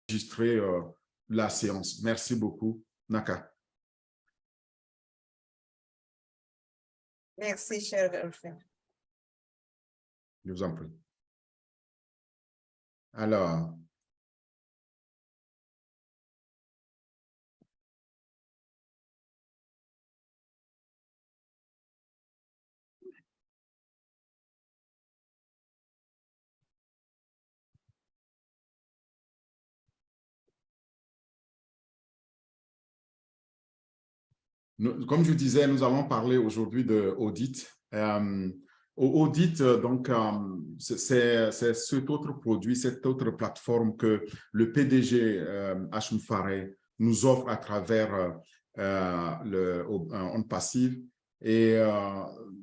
enregistrer la séance. Merci beaucoup, Naka. Merci, cher Alfred. Je vous en prie. Alors, comme je disais, nous allons parler aujourd'hui d'audit. Audit, donc, c'est cet autre produit, cette autre plateforme que le PDG Hashim Fareh nous offre à travers On Passive. Et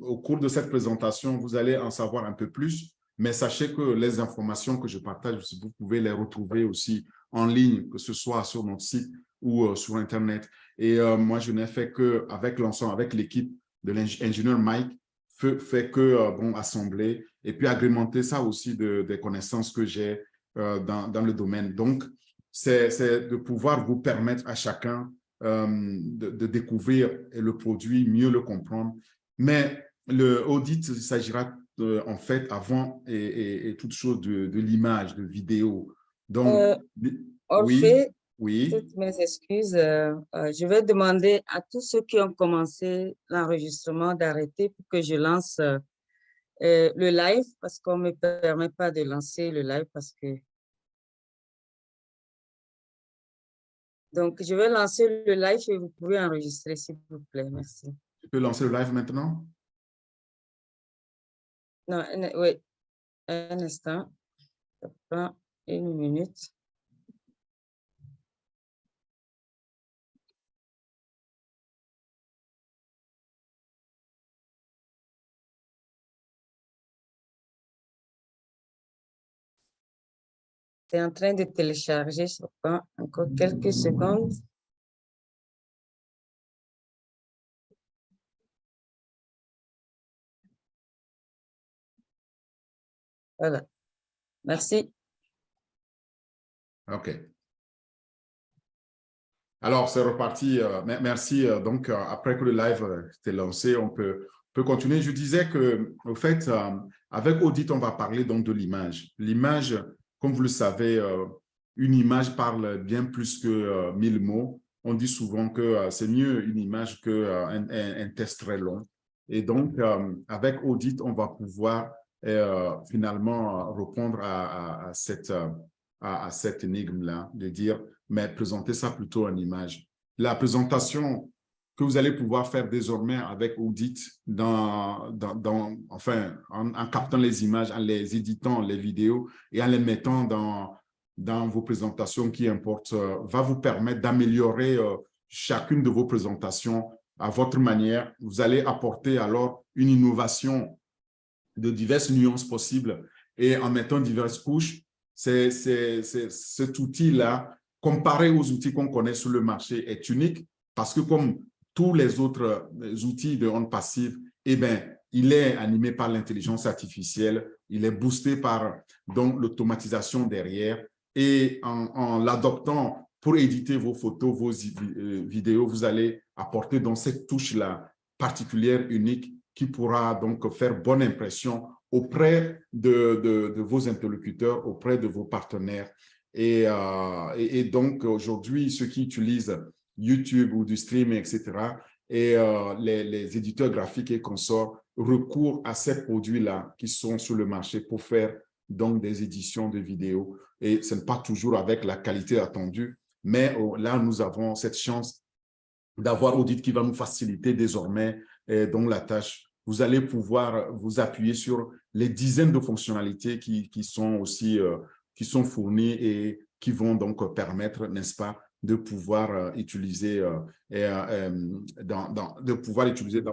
au cours de cette présentation, vous allez en savoir un peu plus, mais sachez que les informations que je partage, vous pouvez les retrouver aussi en ligne, que ce soit sur notre site ou sur Internet. Et moi, je n'ai fait qu'avec l'ensemble, avec l'équipe de l'ingénieur Mike, fait que assembler et puis agrémenter ça aussi des connaissances que j'ai dans le domaine. Donc, c'est de pouvoir vous permettre à chacun de découvrir le produit, mieux le comprendre. Mais l'audit, il s'agira en fait, avant et toute chose de l'image, de vidéo. Donc, Orphée, oui. toutes mes excuses. Je vais demander à tous ceux qui ont commencé l'enregistrement d'arrêter pour que je lance le live, parce qu'on ne me permet pas de lancer le live parce que... Donc, je vais lancer le live et vous pouvez enregistrer, s'il vous plaît. Merci. Tu peux lancer le live maintenant? Non, oui, un instant. Ça prend 1 minute. C'est en train de télécharger, ça prend encore quelques secondes. Voilà. Merci. OK. Alors, c'est reparti. Merci. Donc, après que le live était lancé, on peut continuer. Je disais que, au fait, avec Audit, on va parler donc de l'image. L'image, comme vous le savez, une image parle bien plus que 1000 mots. On dit souvent que c'est mieux une image qu'un test très long. Et donc, avec Audit, on va pouvoir finalement répondre à cette énigme-là, de dire, mais présenter ça plutôt en image. La présentation que vous allez pouvoir faire désormais avec Audit, enfin, en captant les images, en les éditant, les vidéos, et en les mettant dans vos présentations qui importent, va vous permettre d'améliorer chacune de vos présentations à votre manière. Vous allez apporter alors une innovation de diverses nuances possibles et en mettant diverses couches. Cet outil-là, comparé aux outils qu'on connaît sur le marché, est unique parce que comme tous les autres outils de On Passive, eh bien, il est animé par l'intelligence artificielle, il est boosté par donc l'automatisation derrière et en l'adoptant pour éditer vos photos, vos vidéos, vous allez apporter donc cette touche-là particulière, unique, qui pourra donc faire bonne impression auprès de vos interlocuteurs, auprès de vos partenaires. Et donc, aujourd'hui, ceux qui utilisent YouTube ou du streaming, etc., et les éditeurs graphiques et consorts recourent à ces produits-là qui sont sur le marché pour faire donc des éditions de vidéos. Et ce n'est pas toujours avec la qualité attendue, mais là, nous avons cette chance d'avoir Audit qui va nous faciliter désormais donc la tâche. Vous allez pouvoir vous appuyer sur les dizaines de fonctionnalités qui sont aussi qui sont fournies et qui vont donc permettre, n'est-ce pas, de pouvoir utiliser dans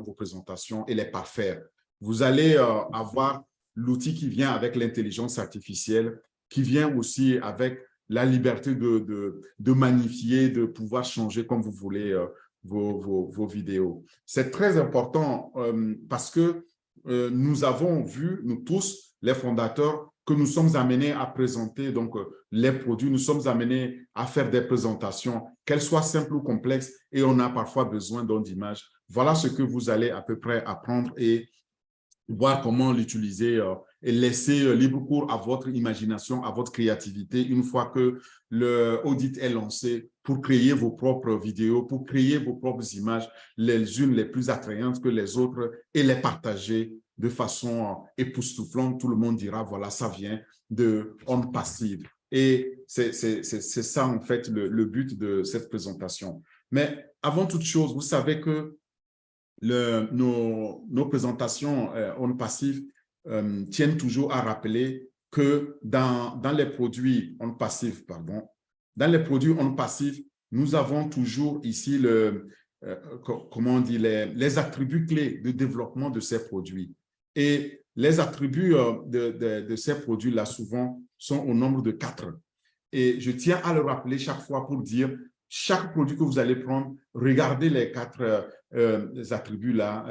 vos présentations et les parfaire. Vous allez avoir l'outil qui vient avec l'intelligence artificielle, qui vient aussi avec la liberté de magnifier, de pouvoir changer comme vous voulez vos vidéos. C'est très important parce que nous avons vu, nous tous, les fondateurs, que nous sommes amenés à présenter donc, les produits, nous sommes amenés à faire des présentations, qu'elles soient simples ou complexes, et on a parfois besoin d'images. Voilà ce que vous allez à peu près apprendre et voir comment l'utiliser et laisser libre cours à votre imagination, à votre créativité une fois que l'audit est lancé pour créer vos propres vidéos, pour créer vos propres images, les unes les plus attrayantes que les autres et les partager de façon époustouflante. Tout le monde dira, voilà, ça vient de On Passive. Et c'est ça, en fait, le but de cette présentation. Mais avant toute chose, vous savez que nos présentations On Passive tiennent toujours à rappeler que dans les produits On Passive, dans les produits On Passive, nous avons toujours ici comment on dit, les attributs clés de développement de ces produits. Et les attributs de ces produits-là, souvent, sont au nombre de 4. Et je tiens à le rappeler chaque fois pour dire, chaque produit que vous allez prendre, regardez les 4 attributs-là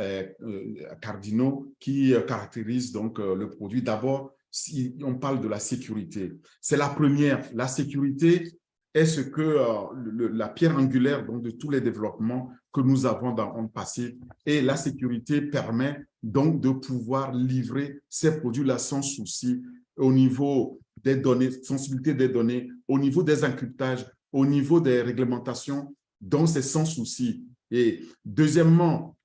cardinaux qui caractérisent donc le produit. D'abord, si on parle de la sécurité, c'est la première. La sécurité est ce que la pierre angulaire donc, de tous les développements que nous avons dans On Passive. Et la sécurité permet donc de pouvoir livrer ces produits-là sans souci au niveau des données, sensibilité des données, au niveau des encryptages, au niveau des réglementations, donc c'est sans souci. Et deuxièmement,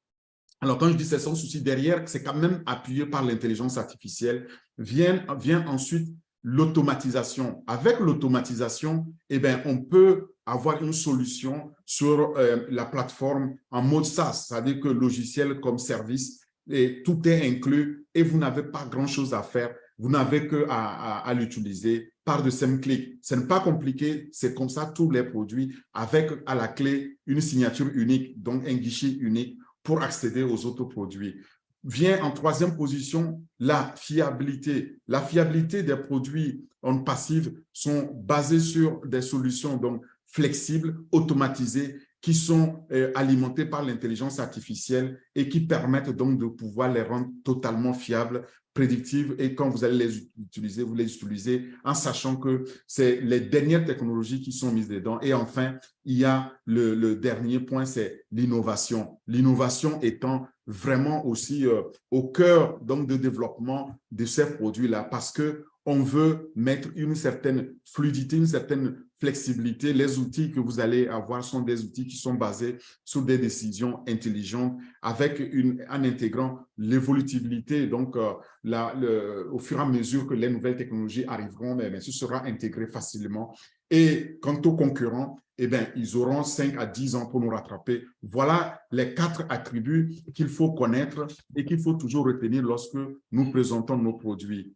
alors quand je dis c'est sans souci, derrière, c'est quand même appuyé par l'intelligence artificielle, vient ensuite l'automatisation. Avec l'automatisation, eh bien, on peut avoir une solution sur la plateforme en mode SaaS, c'est-à-dire que logiciel comme service, et tout est inclus et vous n'avez pas grand-chose à faire. Vous n'avez qu'à l'utiliser par de simples clics. Ce n'est pas compliqué, c'est comme ça tous les produits avec à la clé une signature unique, donc un guichet unique pour accéder aux autres produits. Vient en troisième position la fiabilité. La fiabilité des produits On Passive sont basés sur des solutions donc flexibles, automatisées, qui sont alimentées par l'intelligence artificielle et qui permettent donc de pouvoir les rendre totalement fiables, prédictives, et quand vous allez les utiliser, vous les utilisez en sachant que c'est les dernières technologies qui sont mises dedans. Et enfin, il y a le dernier point, c'est l'innovation. L'innovation étant vraiment aussi au cœur donc, de développement de ces produits-là parce qu'on veut mettre une certaine fluidité, une certaine flexibilité. Les outils que vous allez avoir sont des outils qui sont basés sur des décisions intelligentes en intégrant l'évolutivité. Donc, au fur et à mesure que les nouvelles technologies arriveront, mais ce sera intégré facilement. Et quant aux concurrents, eh bien, ils auront 5 à 10 ans pour nous rattraper. Voilà les 4 attributs qu'il faut connaître et qu'il faut toujours retenir lorsque nous présentons nos produits.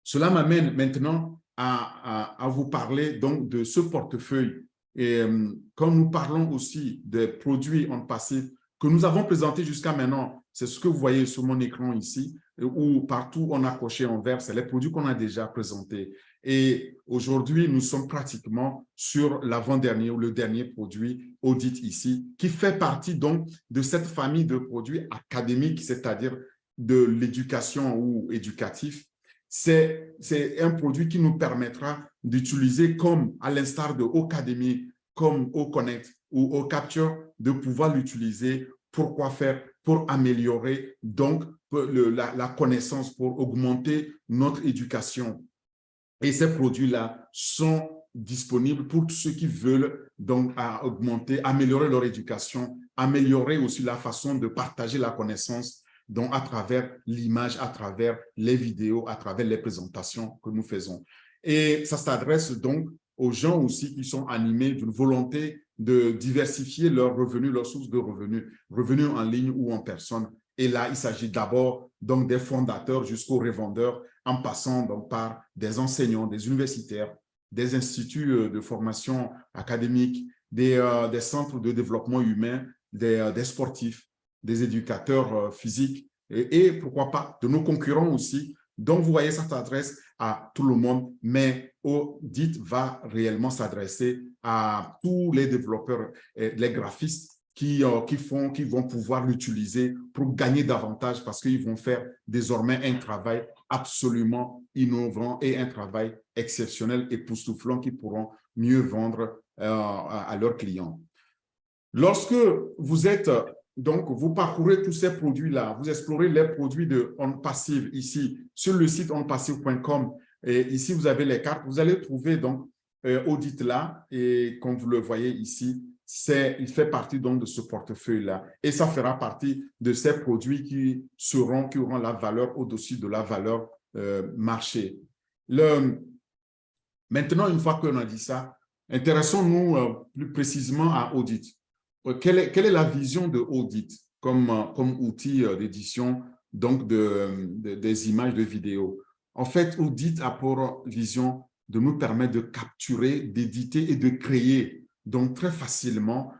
Cela m'amène maintenant à vous parler donc de ce portefeuille. Et quand nous parlons aussi des produits On Passive que nous avons présentés jusqu'à maintenant, c'est ce que vous voyez sur mon écran ici, où partout on a coché en vert, c'est les produits qu'on a déjà présentés. Et aujourd'hui, nous sommes pratiquement sur l'avant-dernier ou le dernier produit audit ici, qui fait partie donc de cette famille de produits académiques, c'est-à-dire de l'éducation ou éducatif. C'est un produit qui nous permettra d'utiliser comme, à l'instar de Ocademy, comme OConnect ou OCapture, de pouvoir l'utiliser. Pourquoi faire? Pour améliorer donc la connaissance, pour augmenter notre éducation. Et ces produits-là sont disponibles pour tous ceux qui veulent donc améliorer leur éducation, améliorer aussi la façon de partager la connaissance, donc à travers l'image, à travers les vidéos, à travers les présentations que nous faisons. Et ça s'adresse donc aux gens aussi qui sont animés d'une volonté de diversifier leurs revenus, leurs sources de revenus, revenus en ligne ou en personne. Et là, il s'agit d'abord donc des fondateurs jusqu'aux revendeurs, en passant donc par des enseignants, des universitaires, des instituts de formation académique, des centres de développement humain, des sportifs, des éducateurs physiques et pourquoi pas de nos concurrents aussi. Donc, vous voyez, ça s'adresse à tout le monde, mais Audit va réellement s'adresser à tous les développeurs, les graphistes qui vont pouvoir l'utiliser pour gagner davantage parce qu'ils vont faire désormais un travail absolument innovant et un travail exceptionnel, époustouflant qu'ils pourront mieux vendre à leurs clients. Lorsque vous êtes, donc, vous parcourez tous ces produits-là, vous explorez les produits de OnPassive ici sur le site onpassive.com et ici, vous avez les cartes. Vous allez trouver donc Audit là et comme vous le voyez ici, il fait partie donc de ce portefeuille-là et ça fera partie de ces produits qui auront la valeur au-dessus de la valeur marché. Maintenant, une fois qu'on a dit ça, intéressons-nous plus précisément à Audit. Quelle est la vision de Audit comme outil d'édition donc des images de vidéos? En fait, Audit a pour vision de nous permettre de capturer, d'éditer et de créer donc très facilement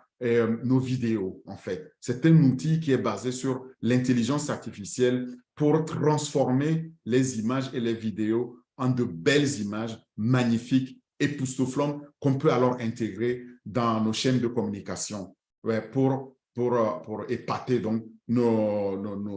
nos vidéos, en fait. C'est un outil qui est basé sur l'intelligence artificielle pour transformer les images et les vidéos en de belles images magnifiques, époustouflantes, qu'on peut alors intégrer dans nos chaînes de communication pour épater donc nos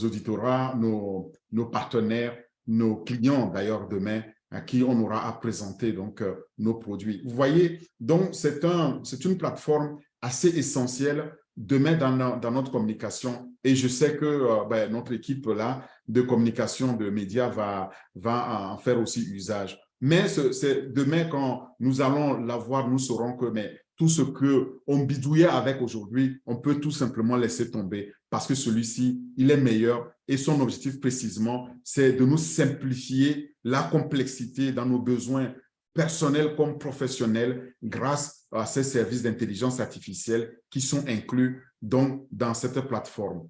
auditorat, nos partenaires, nos clients d'ailleurs demain, à qui on aura à présenter donc nos produits. Vous voyez, donc c'est une plateforme assez essentielle demain dans notre communication et je sais que notre équipe là de communication de médias va en faire aussi usage. Mais c'est demain quand nous allons l'avoir, nous saurons que tout ce qu'on bidouillait avec aujourd'hui, on peut tout simplement laisser tomber parce que celui-ci, il est meilleur et son objectif précisément, c'est de nous simplifier la complexité dans nos besoins personnels comme professionnels grâce à ces services d'intelligence artificielle qui sont inclus donc dans cette plateforme.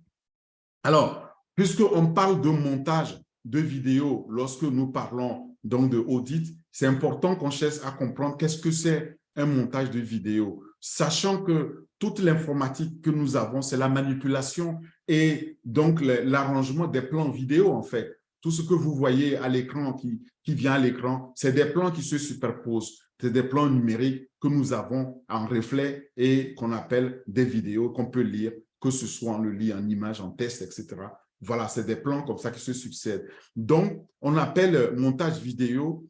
Alors, puisqu'on parle de montage de vidéos lorsque nous parlons donc de audit, c'est important qu'on cherche à comprendre qu'est-ce que c'est un montage de vidéo, sachant que toute l'informatique que nous avons, c'est la manipulation et donc l'arrangement des plans vidéo, en fait. Tout ce que vous voyez à l'écran, qui vient à l'écran, c'est des plans qui se superposent. C'est des plans numériques que nous avons en reflet et qu'on appelle des vidéos qu'on peut lire, que ce soit on le lit en image, en texte, etc. Voilà, c'est des plans comme ça qui se succèdent. Donc, on appelle montage vidéo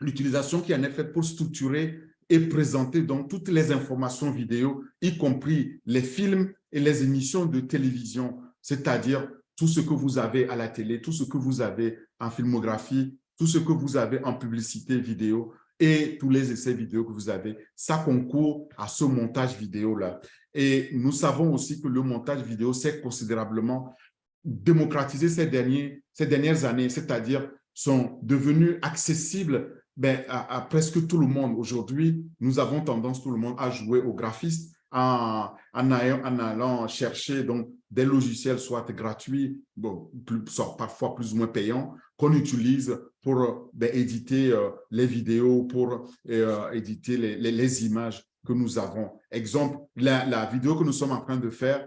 l'utilisation qui en est faite pour structurer et présenter donc toutes les informations vidéo, y compris les films et les émissions de télévision, c'est-à-dire tout ce que vous avez à la télé, tout ce que vous avez en filmographie, tout ce que vous avez en publicité vidéo et tous les essais vidéo que vous avez, ça concourt à ce montage vidéo-là. Et nous savons aussi que le montage vidéo s'est considérablement démocratisé ces dernières années, c'est-à-dire sont devenus accessibles à presque tout le monde. Aujourd'hui, nous avons tendance, tout le monde, à jouer aux graphistes en allant chercher donc, des logiciels soit gratuits, soit parfois plus ou moins payants, qu'on utilise pour éditer les vidéos, pour éditer les images que nous avons. Exemple, la vidéo que nous sommes en train de faire,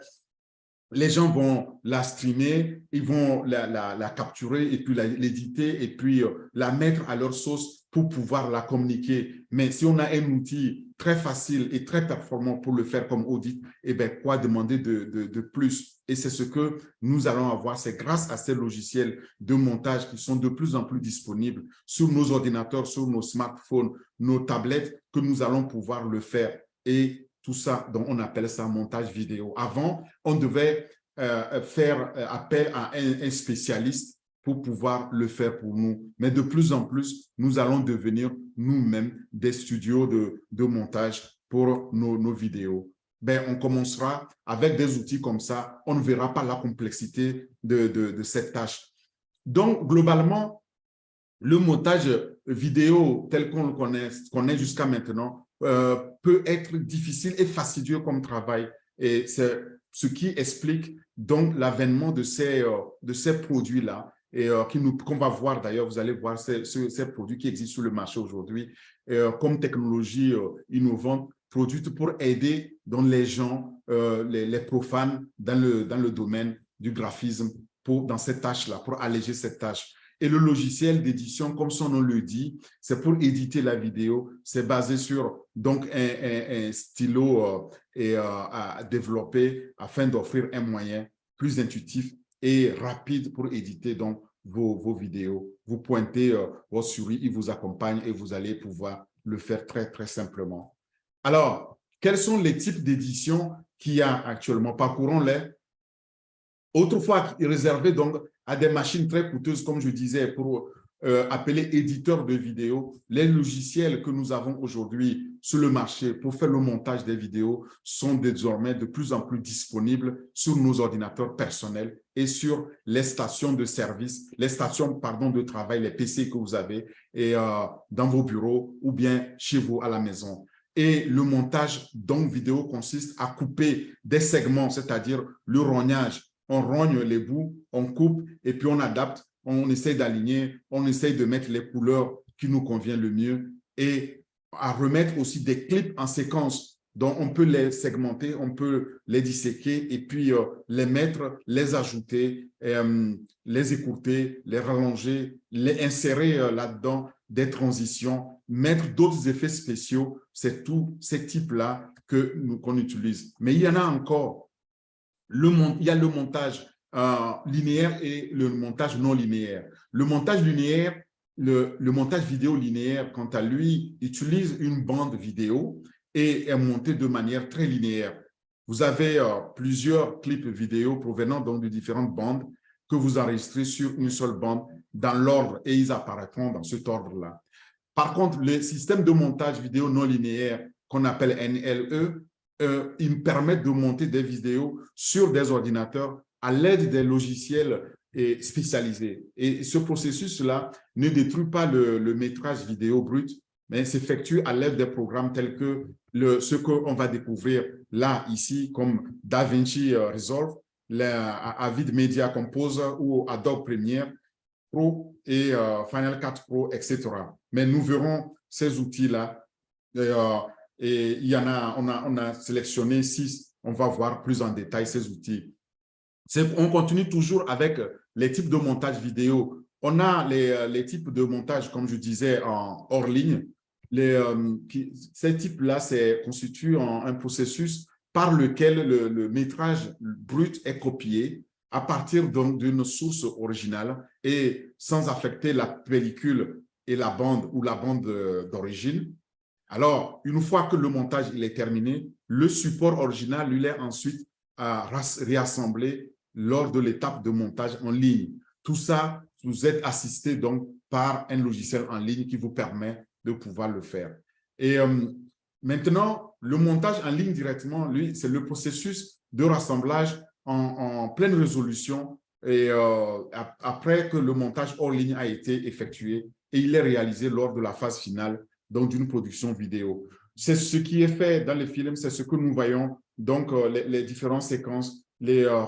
les gens vont la streamer, ils vont la capturer et puis l'éditer et puis la mettre à leur sauce pour pouvoir la communiquer. Mais si on a un outil très facile et très performant pour le faire comme audit, eh bien, quoi demander de plus? Et c'est ce que nous allons avoir. C'est grâce à ces logiciels de montage qui sont de plus en plus disponibles sur nos ordinateurs, sur nos smartphones, nos tablettes, que nous allons pouvoir le faire. Et tout ça, donc on appelle ça montage vidéo. Avant, on devait faire appel à un spécialiste pour pouvoir le faire pour nous. Mais de plus en plus, nous allons devenir nous-mêmes des studios de montage pour nos vidéos. On commencera avec des outils comme ça. On ne verra pas la complexité de cette tâche. Donc, globalement, le montage vidéo tel qu'on le connaît jusqu'à maintenant peut être difficile et fastidieux comme travail. Et c'est ce qui explique donc l'avènement de ces produits-là et qu'on va voir d'ailleurs, vous allez voir ces produits qui existent sur le marché aujourd'hui comme technologie innovante, produite pour aider donc, les gens, les profanes dans le domaine du graphisme dans cette tâche-là, pour alléger cette tâche. Et le logiciel d'édition, comme son nom le dit, c'est pour éditer la vidéo. C'est basé sur donc, un stylo à développer afin d'offrir un moyen plus intuitif et rapide pour éditer donc, vos vidéos. Vous pointez votre souris, il vous accompagne et vous allez pouvoir le faire très, très simplement. Alors, quels sont les types d'édition qu'il y a actuellement? Parcourons-les. Autrefois, réservé donc à des machines très coûteuses, comme je disais, pour appeler éditeurs de vidéos, les logiciels que nous avons aujourd'hui sur le marché pour faire le montage des vidéos sont désormais de plus en plus disponibles sur nos ordinateurs personnels et sur les stations de service, les stations pardon, de travail, les PC que vous avez et, dans vos bureaux ou bien chez vous à la maison. Et le montage donc vidéo consiste à couper des segments, c'est-à-dire le rognage. On rogne les bouts, on coupe et puis on adapte, on essaye d'aligner, on essaye de mettre les couleurs qui nous conviennent le mieux et à remettre aussi des clips en séquence. Donc, on peut les segmenter, on peut les disséquer et puis les mettre, les ajouter, les écourter, les rallonger, les insérer là-dedans des transitions, mettre d'autres effets spéciaux. C'est tous ces types-là qu'on utilise. Mais il y en a encore. Il y a le montage linéaire et le montage non linéaire. Le montage linéaire, le montage vidéo linéaire, quant à lui, utilise une bande vidéo et est monté de manière très linéaire. Vous avez plusieurs clips vidéo provenant donc de différentes bandes que vous enregistrez sur une seule bande dans l'ordre et ils apparaîtront dans cet ordre-là. Par contre, le système de montage vidéo non linéaire qu'on appelle NLE, ils me permettent de monter des vidéos sur des ordinateurs à l'aide des logiciels spécialisés. Et ce processus-là ne détruit pas le métrage vidéo brut, mais s'effectue à l'aide des programmes tels que ce qu'on va découvrir là, ici, comme DaVinci Resolve, Avid Media Composer ou Adobe Premiere Pro et Final Cut Pro, etc. Mais nous verrons ces outils-là. Et il y en a, on a sélectionné 6. On va voir plus en détail ces outils. On continue toujours avec les types de montage vidéo. On a les types de montage, comme je disais, hors ligne. Ces types-là constituent un processus par lequel le métrage brut est copié à partir d'une source originale et sans affecter la pellicule et la bande ou la bande d'origine. Alors, une fois que le montage il est terminé, le support original lui est ensuite réassemblé lors de l'étape de montage en ligne. Tout ça, vous êtes assisté donc par un logiciel en ligne qui vous permet de pouvoir le faire. Et maintenant, le montage en ligne directement, lui, c'est le processus de rassemblage en pleine résolution et après que le montage hors ligne a été effectué et il est réalisé lors de la phase finale donc d'une production vidéo. C'est ce qui est fait dans les films, c'est ce que nous voyons, donc les différentes séquences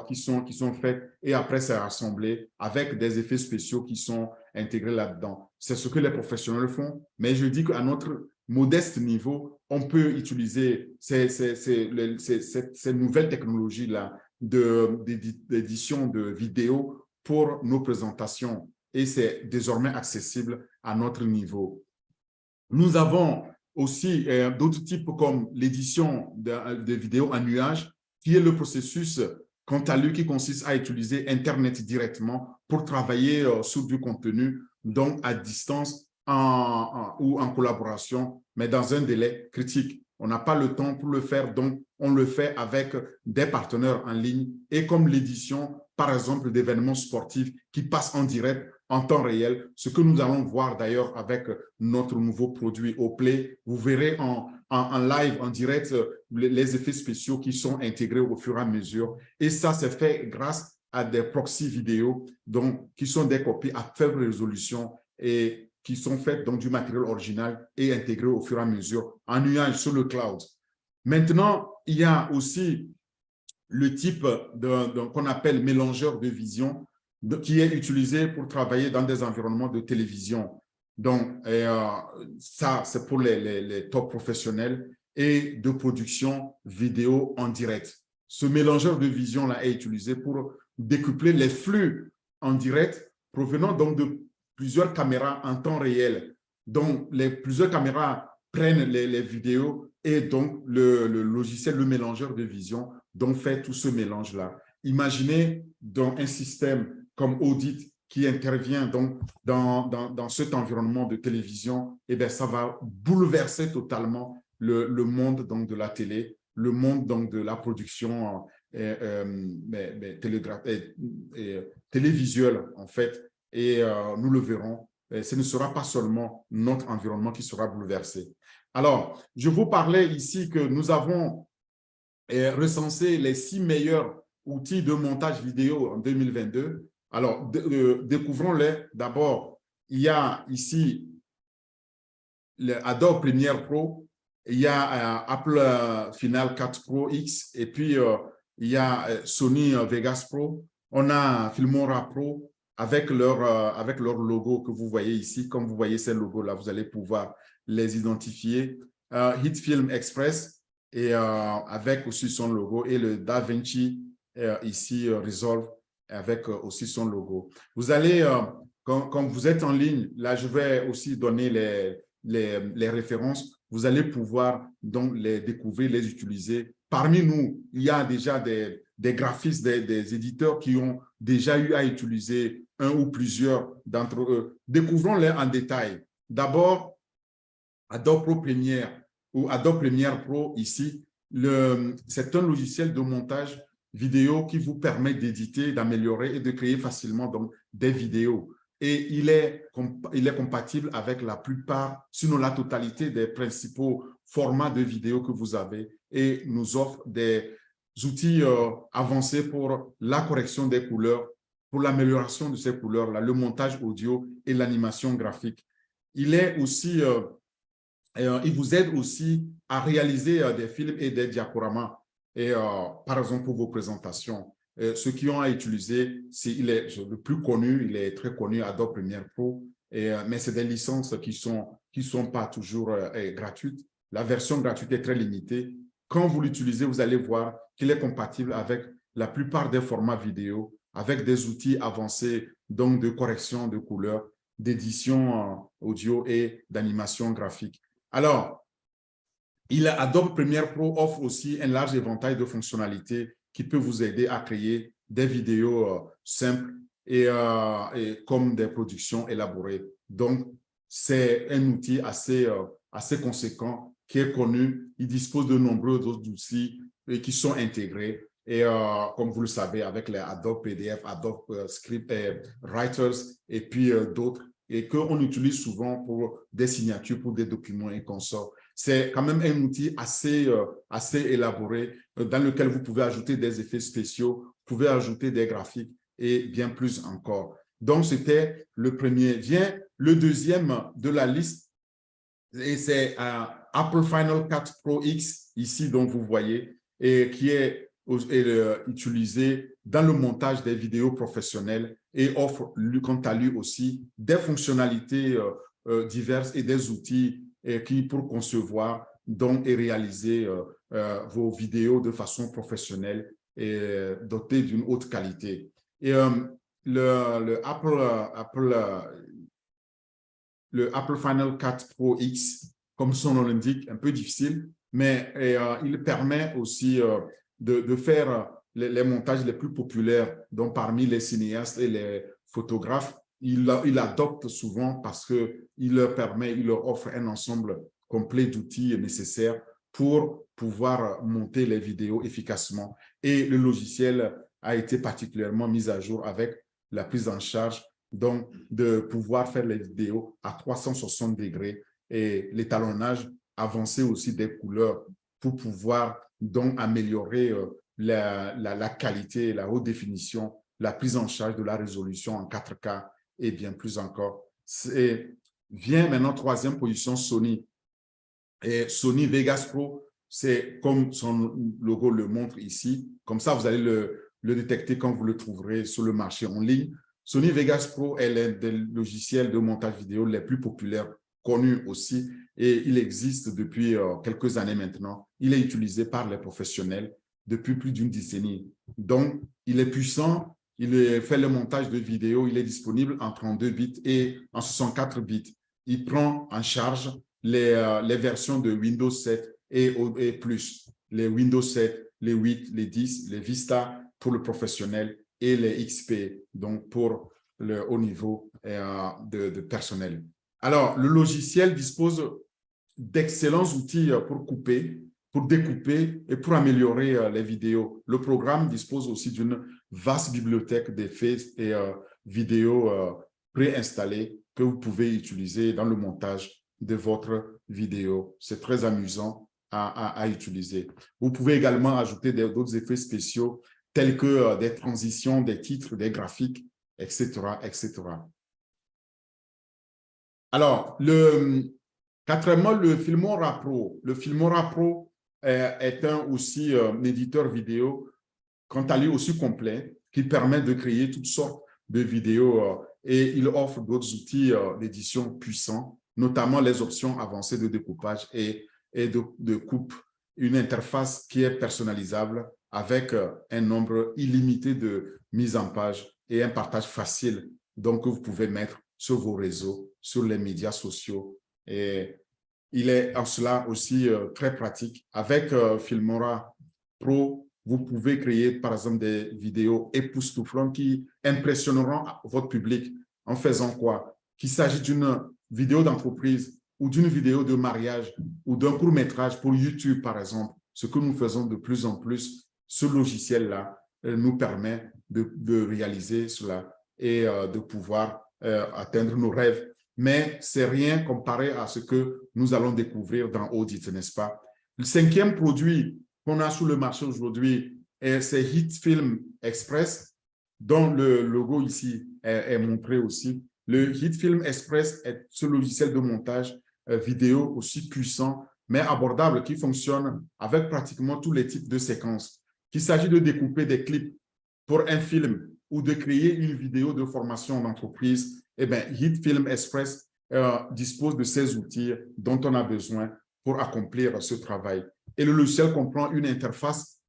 qui sont faites et après c'est rassemblé avec des effets spéciaux qui sont intégrés là-dedans. C'est ce que les professionnels font, mais je dis qu'à notre modeste niveau, on peut utiliser ces nouvelles technologies-là d'édition de vidéos pour nos présentations et c'est désormais accessible à notre niveau. Nous avons aussi d'autres types comme l'édition de vidéos en nuage, qui est le processus, quant à lui, qui consiste à utiliser Internet directement pour travailler sur du contenu, donc à distance ou en collaboration, mais dans un délai critique. On n'a pas le temps pour le faire, donc on le fait avec des partenaires en ligne et comme l'édition, par exemple, d'événements sportifs qui passent en direct en temps réel, ce que nous allons voir d'ailleurs avec notre nouveau produit Oplay. Vous verrez en live, en direct, les effets spéciaux qui sont intégrés au fur et à mesure. Et ça, c'est fait grâce à des proxys vidéo donc, qui sont des copies à faible résolution et qui sont faites donc, du matériel original et intégrées au fur et à mesure en nuage sur le cloud. Maintenant, il y a aussi le type qu'on appelle mélangeur de vision qui est utilisé pour travailler dans des environnements de télévision. Donc, ça, c'est pour les top professionnels et de production vidéo en direct. Ce mélangeur de vision-là est utilisé pour décupler les flux en direct provenant donc de plusieurs caméras en temps réel. Donc, plusieurs caméras prennent les vidéos et donc le logiciel, le mélangeur de vision, donc fait tout ce mélange-là. Imaginez donc un système comme Audit qui intervient donc dans cet environnement de télévision, et bien ça va bouleverser totalement le monde donc de la télé, le monde donc de la production télévisuelle en fait, et nous le verrons. Ce ne sera pas seulement notre environnement qui sera bouleversé. Alors, je vous parlais ici que nous avons recensé les 6 meilleurs outils de montage vidéo en 2022. Alors, découvrons-les. D'abord, il y a ici le Adobe Premiere Pro, il y a Apple Final Cut Pro X, et puis il y a Sony Vegas Pro. On a Filmora Pro avec leur logo que vous voyez ici. Comme vous voyez ces logos-là, vous allez pouvoir les identifier. HitFilm Express, et avec aussi son logo, et le DaVinci ici Resolve avec aussi son logo. Vous allez, quand vous êtes en ligne, là je vais aussi donner les références, vous allez pouvoir donc les découvrir, les utiliser. Parmi nous, il y a déjà des graphistes, des éditeurs qui ont déjà eu à utiliser un ou plusieurs d'entre eux. Découvrons-les en détail. D'abord, Adobe Pro Premiere ou Adobe Premiere Pro ici, c'est un logiciel de montage vidéo qui vous permet d'éditer, d'améliorer et de créer facilement donc, des vidéos. Et il est compatible avec la plupart, sinon la totalité des principaux formats de vidéos que vous avez, et nous offre des outils avancés pour la correction des couleurs, pour l'amélioration de ces couleurs-là, le montage audio et l'animation graphique. Il est aussi il vous aide aussi à réaliser des films et des diaporamas, et, par exemple pour vos présentations. Ceux qui ont à utiliser, il est le plus connu, il est très connu, Adobe Premiere Pro, mais c'est des licences qui sont pas toujours gratuites. La version gratuite est très limitée. Quand vous l'utilisez, vous allez voir qu'il est compatible avec la plupart des formats vidéo, avec des outils avancés donc de correction de couleurs, d'édition audio et d'animation graphique. Alors, Adobe Premiere Pro offre aussi un large éventail de fonctionnalités qui peut vous aider à créer des vidéos simples et comme des productions élaborées. Donc, c'est un outil assez conséquent qui est connu. Il dispose de nombreux autres outils qui sont intégrés. Et comme vous le savez, avec les Adobe PDF, Adobe Script Writers et puis d'autres, et qu'on utilise souvent pour des signatures, pour des documents et consorts. C'est quand même un outil assez élaboré dans lequel vous pouvez ajouter des effets spéciaux, vous pouvez ajouter des graphiques et bien plus encore. Donc, c'était le premier. Vient le deuxième de la liste, et c'est Apple Final Cut Pro X, ici, donc vous voyez, et qui est utilisé dans le montage des vidéos professionnelles et offre, quant à lui aussi, des fonctionnalités diverses et des outils pour concevoir donc, et réaliser vos vidéos de façon professionnelle et dotées d'une haute qualité. Et le Apple Final Cut Pro X, comme son nom l'indique, un peu difficile, mais il permet aussi de faire les montages les plus populaires, donc parmi les cinéastes et les photographes. Il adopte souvent parce qu'il leur offre un ensemble complet d'outils nécessaires pour pouvoir monter les vidéos efficacement. Et le logiciel a été particulièrement mis à jour avec la prise en charge donc de pouvoir faire les vidéos à 360 degrés et l'étalonnage avancé aussi des couleurs pour pouvoir donc améliorer la qualité, la haute définition, la prise en charge de la résolution en 4K et bien plus encore. Vient maintenant troisième position Sony. Et Sony Vegas Pro, c'est comme son logo le montre ici. Comme ça, vous allez le détecter quand vous le trouverez sur le marché en ligne. Sony Vegas Pro est l'un des logiciels de montage vidéo les plus populaires, connus aussi, et il existe depuis quelques années maintenant. Il est utilisé par les professionnels depuis plus d'une décennie. Donc, il est puissant, il fait le montage de vidéos, il est disponible en 32 bits et en 64 bits. Il prend en charge les versions de Windows 7 et plus, les Windows 7, les 8, les 10, les Vista pour le professionnel et les XP, donc pour le haut niveau de personnel. Alors, le logiciel dispose d'excellents outils pour couper, pour découper et pour améliorer les vidéos. Le programme dispose aussi d'une vaste bibliothèque d'effets et vidéos préinstallées que vous pouvez utiliser dans le montage de votre vidéo. C'est très amusant à utiliser. Vous pouvez également ajouter d'autres effets spéciaux tels que des transitions, des titres, des graphiques, etc., etc. Alors, quatrièmement, le Filmora Pro. Le Filmora Pro est aussi un éditeur vidéo, quant à lui aussi complet, qui permet de créer toutes sortes de vidéos et il offre d'autres outils d'édition puissants, notamment les options avancées de découpage et de coupe, une interface qui est personnalisable avec un nombre illimité de mises en page et un partage facile, donc que vous pouvez mettre sur vos réseaux, sur les médias sociaux. Et il est en cela aussi très pratique. Avec Filmora Pro, vous pouvez créer, par exemple, des vidéos époustouflantes qui impressionneront votre public en faisant quoi? Qu'il s'agit d'une vidéo d'entreprise ou d'une vidéo de mariage ou d'un court-métrage pour YouTube, par exemple. Ce que nous faisons de plus en plus, ce logiciel-là nous permet de réaliser cela et de pouvoir atteindre nos rêves. Mais ce n'est rien comparé à ce que nous allons découvrir dans Audit, n'est-ce pas? Le cinquième produit qu'on a sur le marché aujourd'hui, c'est HitFilm Express, dont le logo ici est montré aussi. Le HitFilm Express est ce logiciel de montage vidéo aussi puissant, mais abordable, qui fonctionne avec pratiquement tous les types de séquences. Qu'il s'agit de découper des clips pour un film ou de créer une vidéo de formation d'entreprise, eh bien, HitFilm Express dispose de ces outils dont on a besoin pour accomplir ce travail. Et le logiciel comprend une interface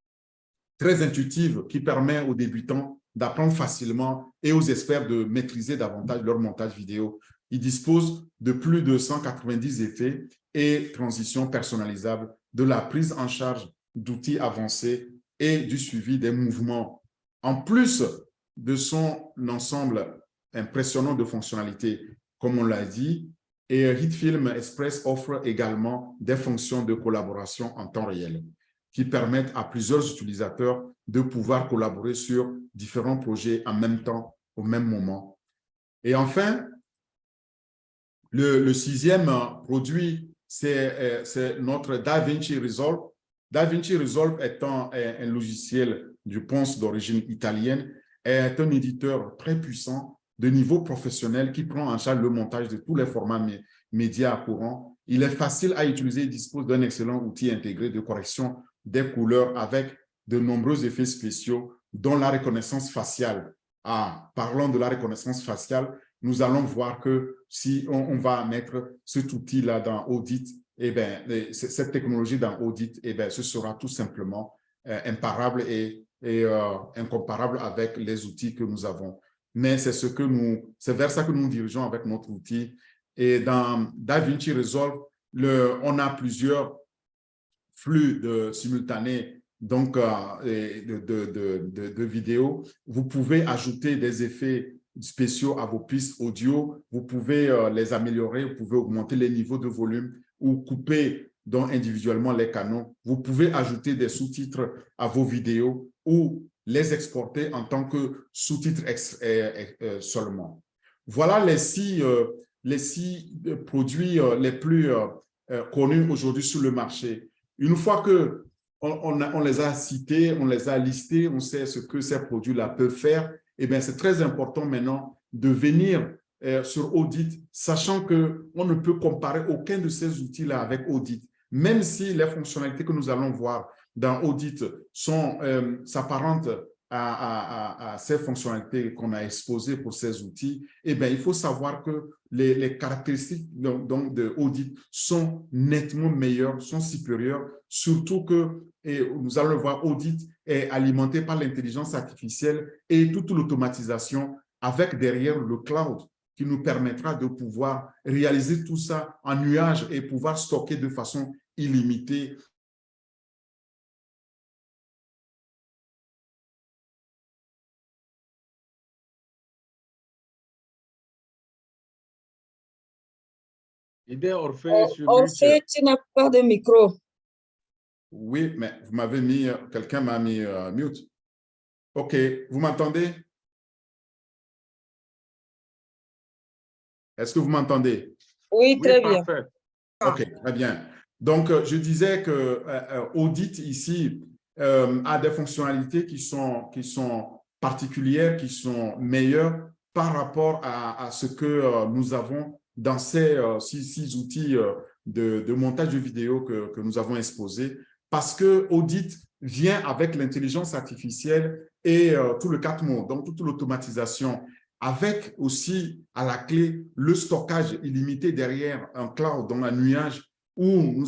très intuitive qui permet aux débutants d'apprendre facilement et aux experts de maîtriser davantage leur montage vidéo. Il dispose de plus de 190 effets et transitions personnalisables, de la prise en charge d'outils avancés et du suivi des mouvements. En plus de son ensemble impressionnant de fonctionnalités, comme on l'a dit, et HitFilm Express offre également des fonctions de collaboration en temps réel qui permettent à plusieurs utilisateurs de pouvoir collaborer sur différents projets en même temps, au même moment. Et enfin, le sixième produit, c'est notre DaVinci Resolve. DaVinci Resolve étant un logiciel, je pense, d'origine italienne, est un éditeur très puissant de niveau professionnel qui prend en charge le montage de tous les formats médias courants. Il est facile à utiliser et dispose d'un excellent outil intégré de correction des couleurs avec de nombreux effets spéciaux, dont la reconnaissance faciale. Parlons de la reconnaissance faciale, nous allons voir que si on va mettre cet outil-là dans Audit, eh bien, cette technologie dans Audit, eh bien, ce sera tout simplement imparable et incomparable avec les outils que nous avons. Mais c'est vers ça que nous dirigeons avec notre outil. Et dans DaVinci Resolve, on a plusieurs flux simultanés donc, de vidéos. Vous pouvez ajouter des effets spéciaux à vos pistes audio. Vous pouvez les améliorer. Vous pouvez augmenter les niveaux de volume ou couper donc, individuellement les canaux. Vous pouvez ajouter des sous-titres à vos vidéos ou les exporter en tant que sous-titres seulement. Voilà les six produits les plus connus aujourd'hui sur le marché. Une fois qu'on les a cités, on les a listés, on sait ce que ces produits-là peuvent faire, eh bien, c'est très important maintenant de venir sur Audit, sachant qu'on ne peut comparer aucun de ces outils-là avec Audit, même si les fonctionnalités que nous allons voir dans Audit s'apparentent à ces fonctionnalités qu'on a exposées pour ces outils, eh bien, il faut savoir que les caractéristiques donc, de Audit sont nettement meilleures, sont supérieures, surtout que, et nous allons le voir, Audit est alimenté par l'intelligence artificielle et toute l'automatisation avec derrière le cloud qui nous permettra de pouvoir réaliser tout ça en nuage et pouvoir stocker de façon illimitée. Idée Orphée sur Orphée, tu n'as pas de micro. Oui, mais vous m'avez mis, quelqu'un m'a mis mute. OK, vous m'entendez? Est-ce que vous m'entendez? Oui, très bien. Parfait. OK, très bien. Donc, je disais que Audit ici a des fonctionnalités qui sont particulières, qui sont meilleures par rapport à ce que nous avons dans ces six outils de montage de vidéo que nous avons exposés, parce que Audit vient avec l'intelligence artificielle et tout le 4 mots, donc toute l'automatisation, avec aussi à la clé le stockage illimité derrière un cloud dans un nuage où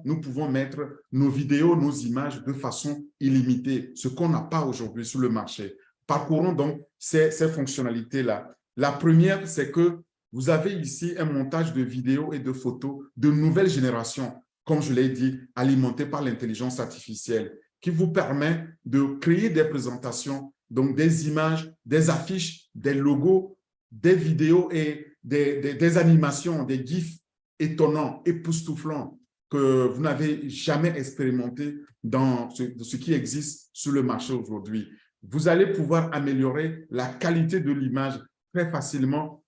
nous pouvons mettre nos vidéos, nos images de façon illimitée, ce qu'on n'a pas aujourd'hui sur le marché. Parcourons donc ces fonctionnalités-là. La première, c'est que vous avez ici un montage de vidéos et de photos de nouvelle génération, comme je l'ai dit, alimenté par l'intelligence artificielle, qui vous permet de créer des présentations, donc des images, des affiches, des logos, des vidéos et des animations, des GIFs étonnants, époustouflants que vous n'avez jamais expérimenté dans ce qui existe sur le marché aujourd'hui. Vous allez pouvoir améliorer la qualité de l'image très facilement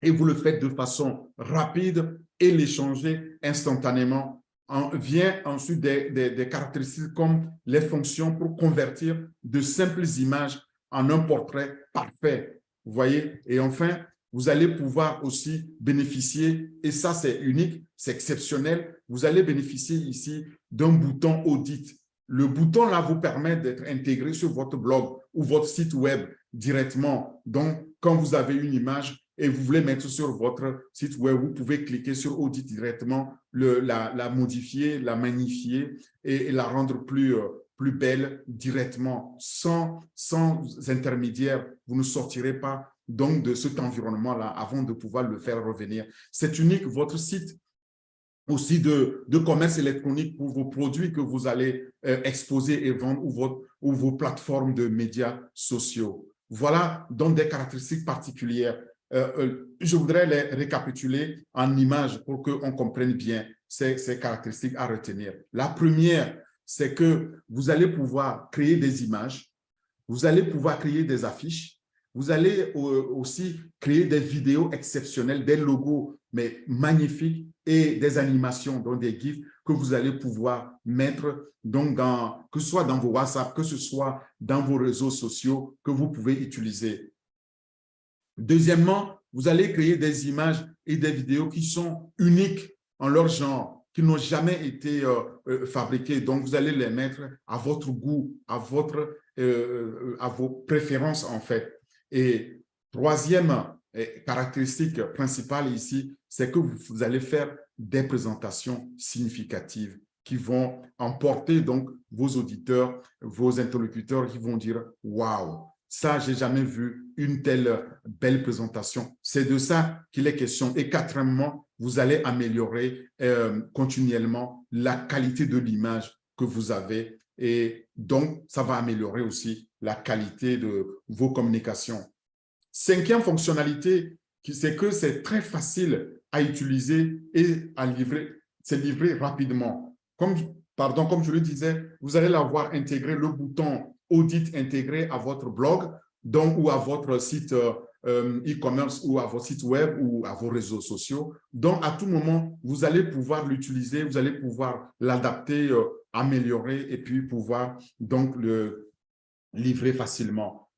et vous le faites de façon rapide et l'échanger instantanément. Vient ensuite des caractéristiques comme les fonctions pour convertir de simples images en un portrait parfait. Vous voyez? Et enfin, vous allez pouvoir aussi bénéficier, et ça c'est unique, c'est exceptionnel, vous allez bénéficier ici d'un bouton Audit. Le bouton là vous permet d'être intégré sur votre blog ou votre site web directement. Donc, quand vous avez une image et vous voulez mettre sur votre site web, vous pouvez cliquer sur Audit directement, la modifier, la magnifier et la rendre plus belle directement, sans intermédiaire. Vous ne sortirez pas donc de cet environnement-là avant de pouvoir le faire revenir. C'est unique, votre site aussi de commerce électronique pour vos produits que vous allez exposer et vendre ou vos plateformes de médias sociaux. Voilà donc des caractéristiques particulières. Je voudrais les récapituler en images pour qu'on comprenne bien ces caractéristiques à retenir. La première, c'est que vous allez pouvoir créer des images, vous allez pouvoir créer des affiches, vous allez aussi créer des vidéos exceptionnelles, des logos, mais magnifiques, et des animations, donc des GIFs que vous allez pouvoir mettre, donc que ce soit dans vos WhatsApp, que ce soit dans vos réseaux sociaux que vous pouvez utiliser. Deuxièmement, vous allez créer des images et des vidéos qui sont uniques en leur genre, qui n'ont jamais été fabriquées. Donc, vous allez les mettre à votre goût, à vos préférences, en fait. Et troisième caractéristique principale ici, c'est que vous allez faire des présentations significatives qui vont emporter donc vos auditeurs, vos interlocuteurs qui vont dire « Waouh !» Ça, j'ai jamais vu une telle belle présentation. C'est de ça qu'il est question. Et quatrièmement, vous allez améliorer continuellement la qualité de l'image que vous avez. Et donc, ça va améliorer aussi la qualité de vos communications. Cinquième fonctionnalité, c'est que c'est très facile à utiliser et à livrer. C'est livré rapidement. Comme je le disais, vous allez l'avoir intégré, le bouton Audit intégré à votre blog donc, ou à votre site e-commerce ou à votre site web ou à vos réseaux sociaux. Donc, à tout moment, vous allez pouvoir l'utiliser, vous allez pouvoir l'adapter, améliorer et puis pouvoir donc le livrer facilement.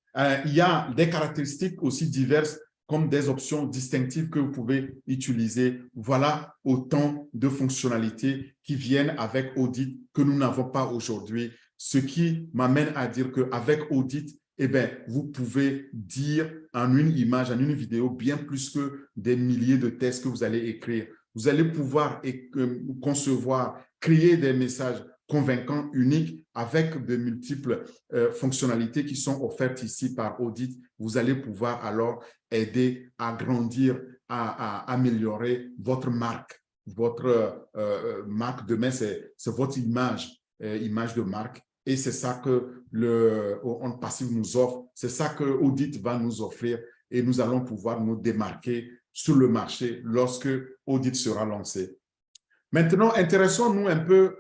Il y a des caractéristiques aussi diverses comme des options distinctives que vous pouvez utiliser. Voilà autant de fonctionnalités qui viennent avec Audit que nous n'avons pas aujourd'hui. Ce qui m'amène à dire qu'avec Audit, eh bien, vous pouvez dire en une image, en une vidéo, bien plus que des milliers de textes que vous allez écrire. Vous allez pouvoir concevoir, créer des messages convaincants, uniques, avec de multiples fonctionnalités qui sont offertes ici par Audit. Vous allez pouvoir alors aider à grandir, à améliorer votre marque. Votre marque demain, c'est votre image, image de marque. Et c'est ça que On Passive nous offre, c'est ça que Audit va nous offrir et nous allons pouvoir nous démarquer sur le marché lorsque Audit sera lancé. Maintenant, intéressons-nous un peu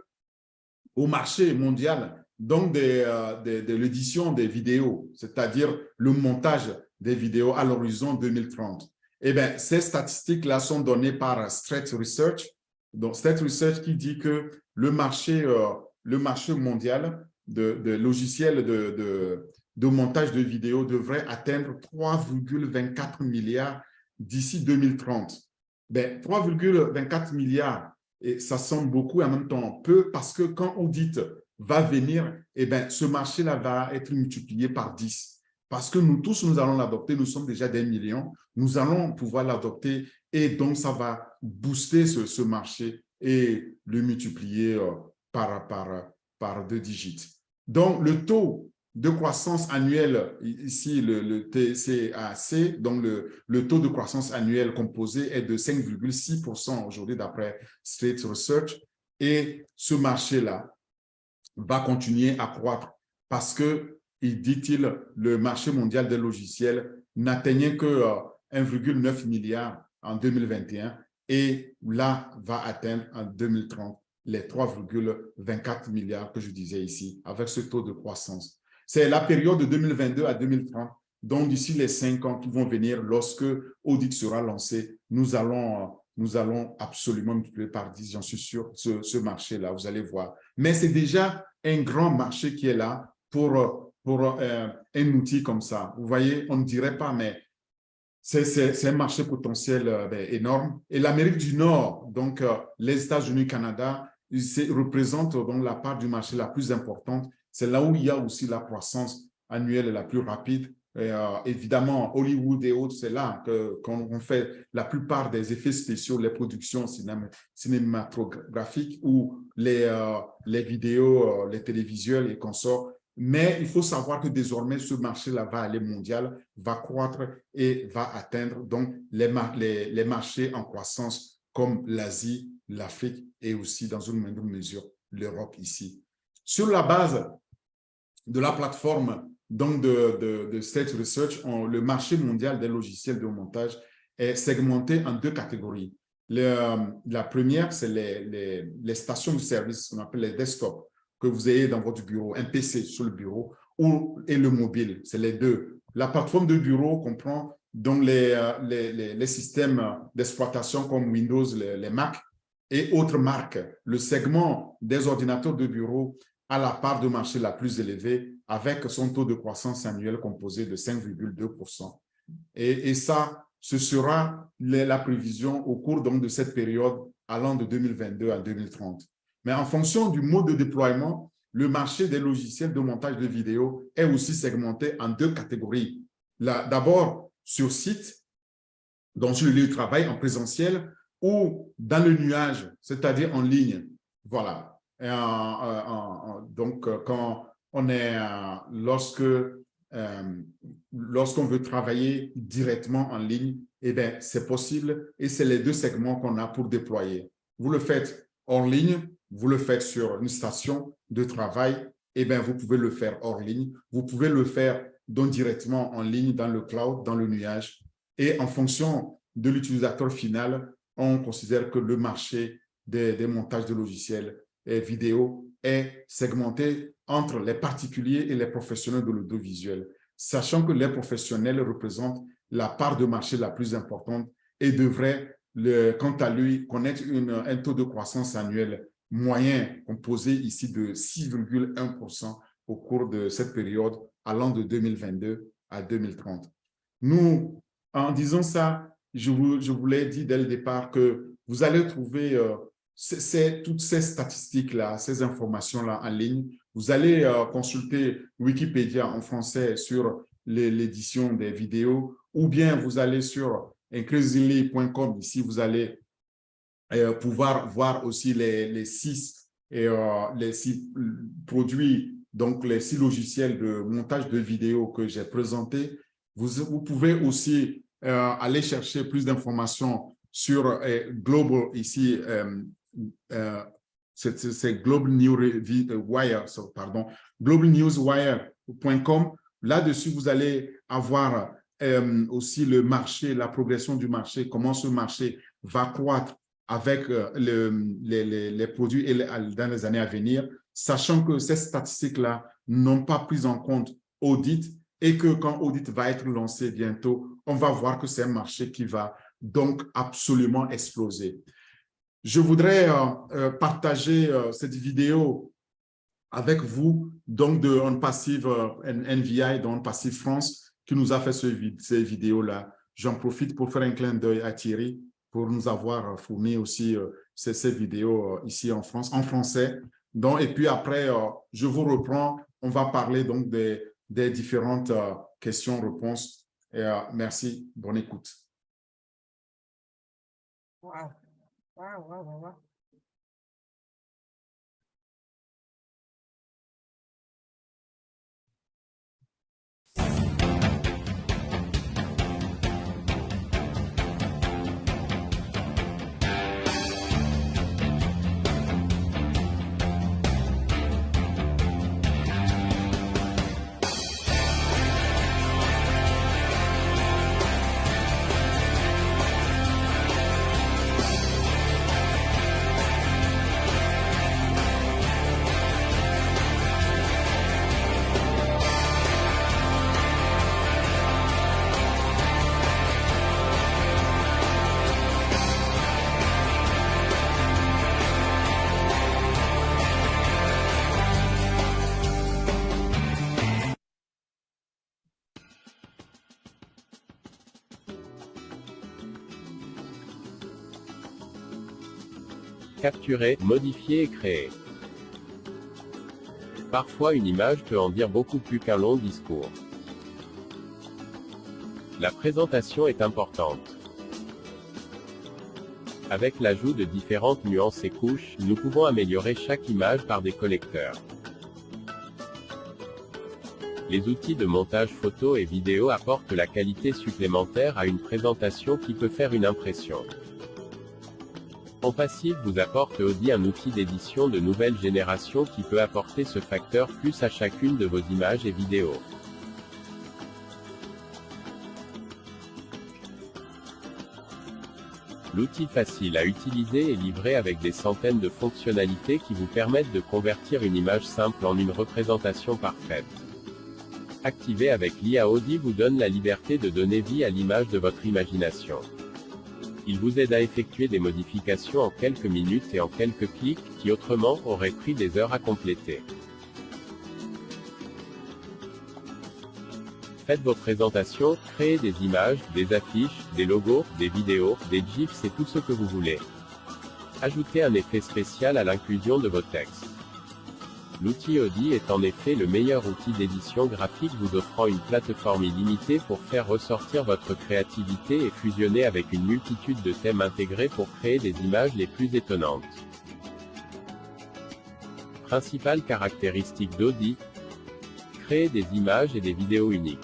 au marché mondial, donc de l'édition des vidéos, c'est-à-dire le montage des vidéos à l'horizon 2030. Eh bien, ces statistiques-là sont données par Strate Research. Donc, Strate Research qui dit que le marché mondial de logiciels de montage de vidéos devrait atteindre 3,24 milliards d'ici 2030. Ben, 3,24 milliards, et ça semble beaucoup et en même temps peu, parce que quand Audit va venir, eh ben, ce marché-là va être multiplié par 10. Parce que nous tous, nous allons l'adopter, nous sommes déjà des millions, nous allons pouvoir l'adopter et donc ça va booster ce marché et le multiplier par 2 digits. Donc, le taux de croissance annuelle, ici le TCAC, donc le taux de croissance annuel composé est de 5,6% aujourd'hui d'après Strate Research. Et ce marché-là va continuer à croître parce que, dit-il, le marché mondial des logiciels n'atteignait que 1,9 milliard en 2021 et là va atteindre en 2030 les 3,24 milliards que je disais ici, avec ce taux de croissance. C'est la période de 2022 à 2030, donc d'ici les 5 ans qui vont venir, lorsque Audit sera lancé, nous allons absolument multiplier par 10, j'en suis sûr, ce marché-là, vous allez voir. Mais c'est déjà un grand marché qui est là pour un outil comme ça. Vous voyez, on ne dirait pas, mais c'est un marché potentiel énorme. Et l'Amérique du Nord, donc les États-Unis, Canada, représentent donc la part du marché la plus importante. C'est là où il y a aussi la croissance annuelle la plus rapide. Et, évidemment, Hollywood et autres, c'est là qu'on fait la plupart des effets spéciaux, les productions cinématographiques ou les vidéos, les télévisuels et consorts. Mais il faut savoir que désormais, ce marché-là va aller mondial, va croître et va atteindre donc les marchés en croissance comme l'Asie, l'Afrique et aussi dans une moindre mesure l'Europe ici. Sur la base de la plateforme donc de Strate Research, le marché mondial des logiciels de montage est segmenté en 2 catégories. La première, c'est les stations de service, qu'on appelle les desktops, que vous ayez dans votre bureau, un PC sur le bureau et le mobile, c'est les deux. La plateforme de bureau comprend donc les systèmes d'exploitation comme Windows, les Mac et autres marques. Le segment des ordinateurs de bureau a la part de marché la plus élevée avec son taux de croissance annuel composé de 5,2%. Et ça, ce sera la prévision au cours donc de cette période allant de 2022 à 2030. Mais en fonction du mode de déploiement, le marché des logiciels de montage de vidéos est aussi segmenté en 2 catégories. D'abord, sur site, donc sur le lieu de travail en présentiel ou dans le nuage, c'est-à-dire en ligne. Voilà. Donc, quand on est, lorsqu'on veut travailler directement en ligne, eh bien, c'est possible et c'est les 2 segments qu'on a pour déployer. Vous le faites hors ligne, vous le faites sur une station de travail, eh bien, vous pouvez le faire hors ligne. Vous pouvez le faire donc directement en ligne dans le cloud, dans le nuage. Et en fonction de l'utilisateur final, on considère que le marché des montages de logiciels et vidéo est segmenté entre les particuliers et les professionnels de l'audiovisuel, sachant que les professionnels représentent la part de marché la plus importante et devraient, quant à lui, connaître un taux de croissance annuel moyen composé ici de 6,1% au cours de cette période allant de 2022 à 2030. Nous, en disant ça, je vous l'ai dit dès le départ que vous allez trouver toutes ces statistiques-là, ces informations-là en ligne. Vous allez consulter Wikipédia en français sur l'édition des vidéos, ou bien vous allez sur increasingly.com. Ici, vous allez pouvoir voir aussi les six produits, donc les 6 logiciels de montage de vidéos que j'ai présentés. Vous pouvez aussi aller chercher plus d'informations sur Global, ici, c'est Global Wire, pardon, globalnewswire.com. Là-dessus, vous allez avoir aussi le marché, la progression du marché, comment ce marché va croître avec les produits dans les années à venir, sachant que ces statistiques-là n'ont pas pris en compte Audit et que quand Audit va être lancé bientôt, on va voir que c'est un marché qui va donc absolument exploser. Je voudrais partager cette vidéo avec vous, donc de OnPassive NVI, de OnPassive France, qui nous a fait ces vidéos-là. J'en profite pour faire un clin d'œil à Thierry pour nous avoir fourni aussi ces vidéos ici en France, en français. Donc, et puis après, je vous reprends. On va parler donc des différentes questions-réponses. Merci, bonne écoute. Wow. Wow, wow, wow, wow. Capturer, modifier et créer. Parfois une image peut en dire beaucoup plus qu'un long discours. La présentation est importante. Avec l'ajout de différentes nuances et couches, nous pouvons améliorer chaque image par des collecteurs. Les outils de montage photo et vidéo apportent la qualité supplémentaire à une présentation qui peut faire une impression. OnPassive vous apporte Audi, un outil d'édition de nouvelle génération qui peut apporter ce facteur plus à chacune de vos images et vidéos. L'outil facile à utiliser est livré avec des centaines de fonctionnalités qui vous permettent de convertir une image simple en une représentation parfaite. Activer avec l'IA Audi vous donne la liberté de donner vie à l'image de votre imagination. Il vous aide à effectuer des modifications en quelques minutes et en quelques clics, qui autrement auraient pris des heures à compléter. Faites vos présentations, créez des images, des affiches, des logos, des vidéos, des GIFs et tout ce que vous voulez. Ajoutez un effet spécial à l'inclusion de vos textes. L'outil Audi est en effet le meilleur outil d'édition graphique, vous offrant une plateforme illimitée pour faire ressortir votre créativité et fusionner avec une multitude de thèmes intégrés pour créer des images les plus étonnantes. Principales caractéristiques d'Audi: créer des images et des vidéos uniques.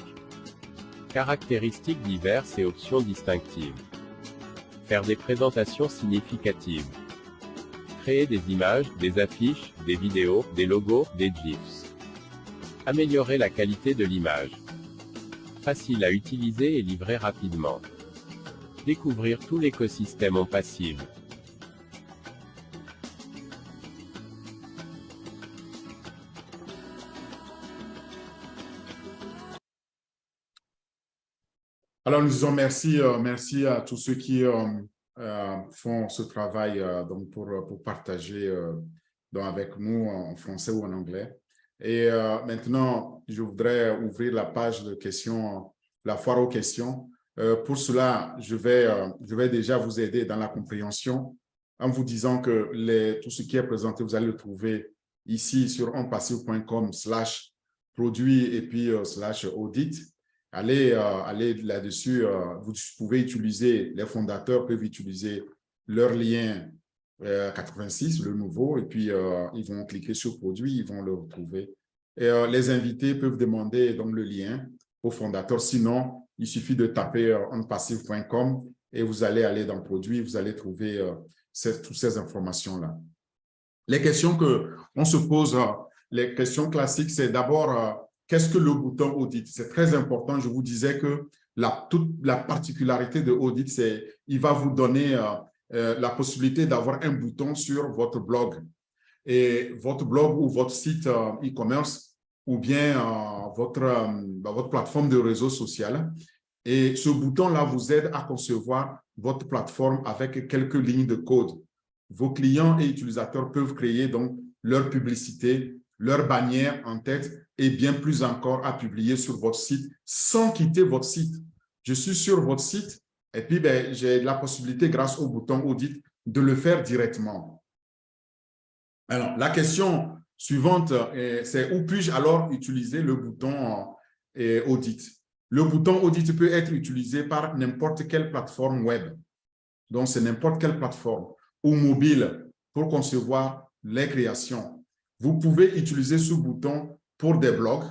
Caractéristiques diverses et options distinctives. Faire des présentations significatives. Créer des images, des affiches, des vidéos, des logos, des GIFs. Améliorer la qualité de l'image. Facile à utiliser et livré rapidement. Découvrir tout l'écosystème OnPassive. Alors, nous disons merci, merci à tous ceux qui font ce travail donc pour partager donc avec nous en français ou en anglais. Et maintenant, je voudrais ouvrir la page de questions, la foire aux questions. Pour cela, je vais déjà vous aider dans la compréhension en vous disant que tout ce qui est présenté, vous allez le trouver ici sur onpassif.com/produit et puis /audit. Allez là-dessus. Vous pouvez utiliser, les fondateurs peuvent utiliser leur lien 86, le nouveau, et puis ils vont cliquer sur produit, ils vont le retrouver. Et les invités peuvent demander donc le lien au fondateur. Sinon, il suffit de taper onpassif.com et vous allez aller dans produit, vous allez trouver toutes ces informations-là. Les questions qu'on se pose, les questions classiques, c'est d'abord, qu'est-ce que le bouton audit? C'est très important. Je vous disais que toute la particularité de audit, c'est qu'il va vous donner la possibilité d'avoir un bouton sur votre blog. Et votre blog ou votre site e-commerce ou bien votre plateforme de réseau social. Et ce bouton-là vous aide à concevoir votre plateforme avec quelques lignes de code. Vos clients et utilisateurs peuvent créer donc leur publicité, leur bannière en tête et bien plus encore à publier sur votre site sans quitter votre site. Je suis sur votre site et puis j'ai la possibilité grâce au bouton audit de le faire directement. Alors, la question suivante, c'est où puis-je alors utiliser le bouton audit? Le bouton audit peut être utilisé par n'importe quelle plateforme web. Donc, c'est n'importe quelle plateforme ou mobile pour concevoir les créations. Vous pouvez utiliser ce bouton pour des blogs,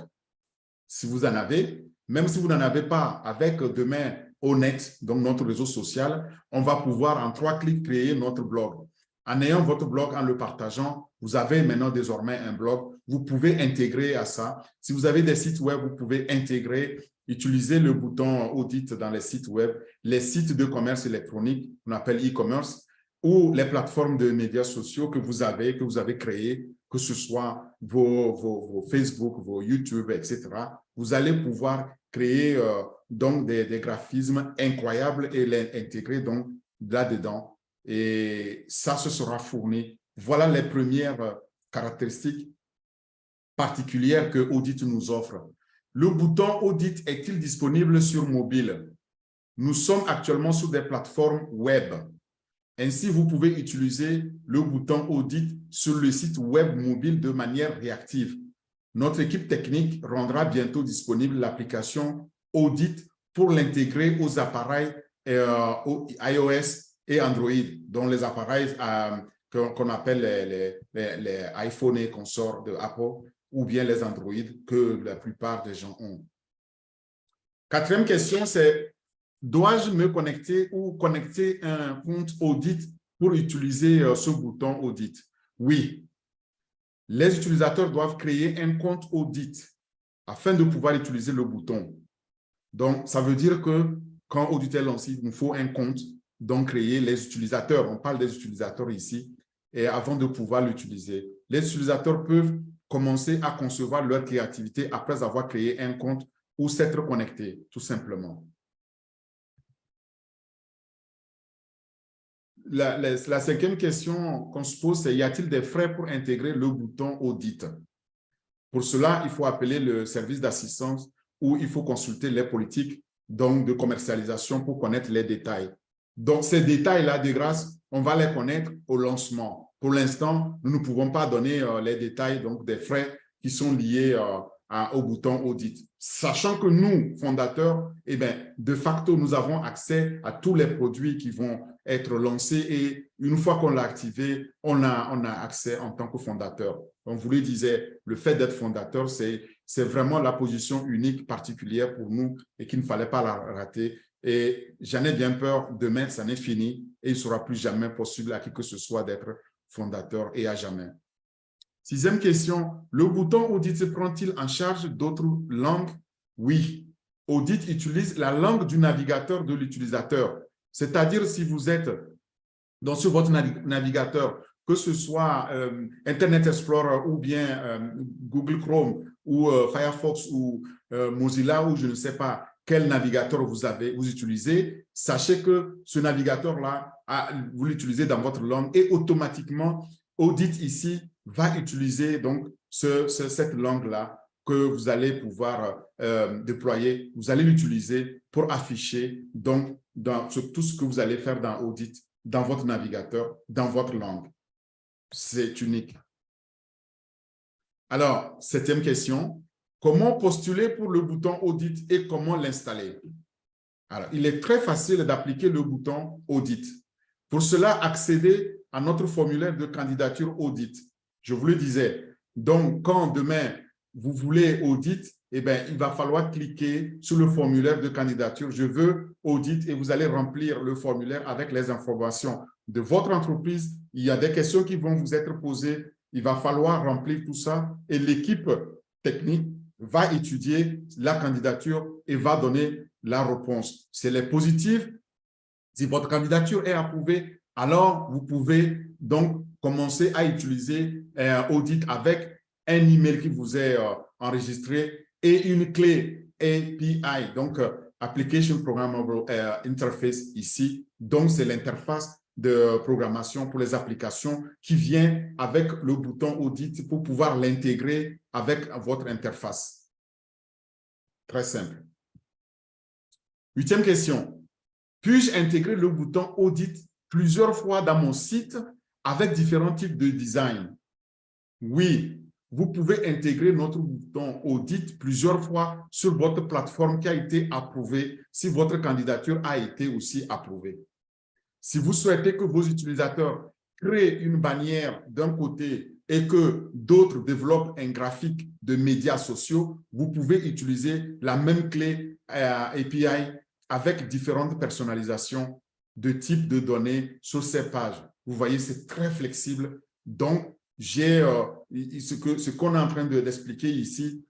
si vous en avez. Même si vous n'en avez pas, avec demain Honnête, donc notre réseau social, on va pouvoir en 3 clics créer notre blog. En ayant votre blog, en le partageant, vous avez maintenant désormais un blog. Vous pouvez intégrer à ça. Si vous avez des sites web, vous pouvez intégrer, utiliser le bouton audit dans les sites web, les sites de commerce électronique, qu'on appelle e-commerce, ou les plateformes de médias sociaux que vous avez créées, que ce soit vos Facebook, vos YouTube, etc. Vous allez pouvoir créer donc des graphismes incroyables et les intégrer donc là-dedans. Et ça, ce sera fourni. Voilà les premières caractéristiques particulières que Audit nous offre. Le bouton Audit est-il disponible sur mobile? Nous sommes actuellement sur des plateformes web. Ainsi, vous pouvez utiliser le bouton Audit sur le site web mobile de manière réactive. Notre équipe technique rendra bientôt disponible l'application Audit pour l'intégrer aux appareils iOS et Android, dont les appareils qu'on appelle les iPhone et consorts de Apple, ou bien les Android que la plupart des gens ont. 4e question, c'est: dois-je me connecter ou connecter un compte audit pour utiliser ce bouton audit? Oui. Les utilisateurs doivent créer un compte audit afin de pouvoir utiliser le bouton. Donc, ça veut dire que quand audit est lancé, il nous faut un compte, donc créer les utilisateurs. On parle des utilisateurs ici, et avant de pouvoir l'utiliser. Les utilisateurs peuvent commencer à concevoir leur créativité après avoir créé un compte ou s'être connectés, tout simplement. La 5e question qu'on se pose, c'est: y a-t-il des frais pour intégrer le bouton audit? Pour cela, il faut appeler le service d'assistance ou il faut consulter les politiques donc de commercialisation pour connaître les détails. Donc, ces détails-là, de grâce, on va les connaître au lancement. Pour l'instant, nous ne pouvons pas donner les détails donc, des frais qui sont liés au bouton audit. Sachant que nous, fondateurs, de facto, nous avons accès à tous les produits qui vont être lancés et une fois qu'on l'a activé, on a accès en tant que fondateur. On vous le disait, le fait d'être fondateur, c'est vraiment la position unique, particulière pour nous et qu'il ne fallait pas la rater. Et j'en ai bien peur, demain, ça n'est fini et il ne sera plus jamais possible à qui que ce soit d'être fondateur et à jamais. 6e question, le bouton Audit se prend-il en charge d'autres langues? Oui. Audit utilise la langue du navigateur de l'utilisateur. C'est-à-dire si vous êtes sur votre navigateur, que ce soit Internet Explorer ou bien Google Chrome ou Firefox ou Mozilla ou je ne sais pas quel navigateur vous utilisez, sachez que ce navigateur-là, vous l'utilisez dans votre langue et automatiquement, Audit ici va utiliser donc cette langue-là que vous allez pouvoir déployer, vous allez l'utiliser pour afficher donc, sur tout ce que vous allez faire dans Audit, dans votre navigateur, dans votre langue. C'est unique. Alors, 7e question. Comment postuler pour le bouton Audit et comment l'installer? Alors, il est très facile d'appliquer le bouton Audit. Pour cela, accédez à notre formulaire de candidature Audit. Je vous le disais. Donc, quand demain, vous voulez Audit, eh bien, il va falloir cliquer sur le formulaire de candidature. Je veux Audit et vous allez remplir le formulaire avec les informations de votre entreprise. Il y a des questions qui vont vous être posées. Il va falloir remplir tout ça et l'équipe technique va étudier la candidature et va donner la réponse. Si elle est positive, si votre candidature est approuvée, alors vous pouvez donc commencer à utiliser Audit avec un email qui vous est enregistré et une clé API, donc Application Programmable Interface ici. Donc, c'est l'interface de programmation pour les applications qui vient avec le bouton Audit pour pouvoir l'intégrer avec votre interface. Très simple. 8e question. Puis-je intégrer le bouton Audit plusieurs fois dans mon site avec différents types de design? Oui, vous pouvez intégrer notre bouton Audit plusieurs fois sur votre plateforme qui a été approuvée si votre candidature a été aussi approuvée. Si vous souhaitez que vos utilisateurs créent une bannière d'un côté et que d'autres développent un graphique de médias sociaux, vous pouvez utiliser la même clé API avec différentes personnalisations de types de données sur ces pages. Vous voyez, c'est très flexible. Donc, ce qu'on est en train d'expliquer ici,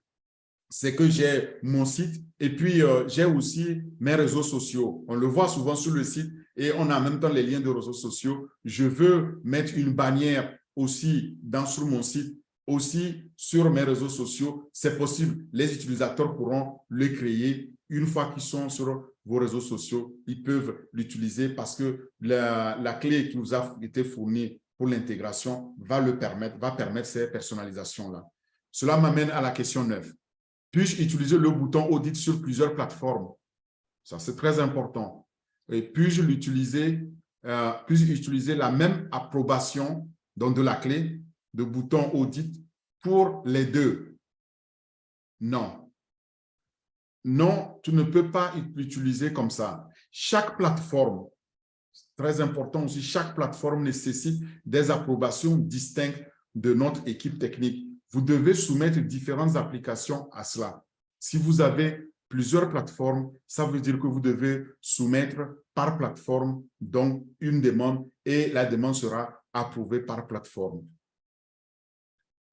c'est que j'ai mon site et puis j'ai aussi mes réseaux sociaux. On le voit souvent sur le site et on a en même temps les liens de réseaux sociaux. Je veux mettre une bannière aussi sur mon site, aussi sur mes réseaux sociaux. C'est possible. Les utilisateurs pourront le créer. Une fois qu'ils sont sur vos réseaux sociaux, ils peuvent l'utiliser parce que la clé qui nous a été fournie pour l'intégration va permettre ces personnalisations-là. Cela m'amène à la question 9. Puis-je utiliser le bouton Audit sur plusieurs plateformes? Ça, c'est très important. Et puis-je utiliser la même approbation donc de la clé de bouton Audit pour les deux? Non. Non, tu ne peux pas l'utiliser comme ça. Chaque plateforme, très important aussi, chaque plateforme nécessite des approbations distinctes de notre équipe technique. Vous devez soumettre différentes applications à cela. Si vous avez plusieurs plateformes, ça veut dire que vous devez soumettre par plateforme donc une demande et la demande sera approuvée par plateforme.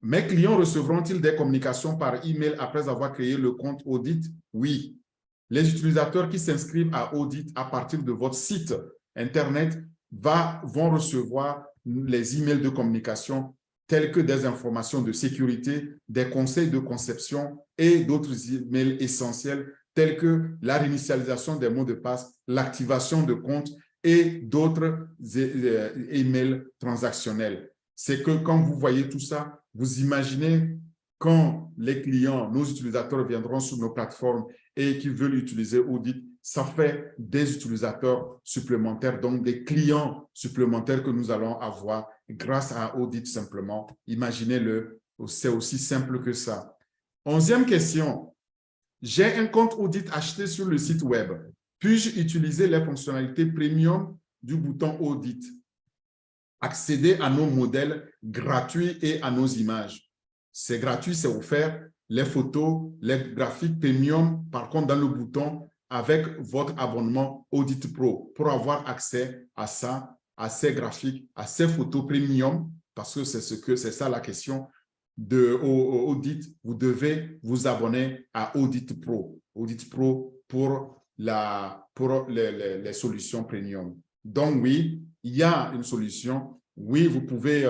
Mes clients recevront-ils des communications par email après avoir créé le compte Audit? Oui. Les utilisateurs qui s'inscrivent à Audit à partir de votre site Internet vont recevoir les emails de communication tels que des informations de sécurité, des conseils de conception et d'autres emails essentiels tels que la réinitialisation des mots de passe, l'activation de compte et d'autres emails transactionnels. C'est que quand vous voyez tout ça, vous imaginez quand les clients, nos utilisateurs viendront sur nos plateformes et qui veulent utiliser Audit, ça fait des utilisateurs supplémentaires, donc des clients supplémentaires que nous allons avoir grâce à Audit simplement. Imaginez-le, c'est aussi simple que ça. 11e question. J'ai un compte Audit acheté sur le site web. Puis-je utiliser les fonctionnalités premium du bouton Audit? Accéder à nos modèles gratuits et à nos images. C'est gratuit, c'est offert. Les photos, les graphiques premium, par contre, dans le bouton, avec votre abonnement Audit Pro pour avoir accès à ça, à ces graphiques, à ces photos premium, parce que c'est ça la question de Audit. Vous devez vous abonner à Audit Pro. Audit Pro pour les solutions premium. Donc, oui, il y a une solution. Oui, vous pouvez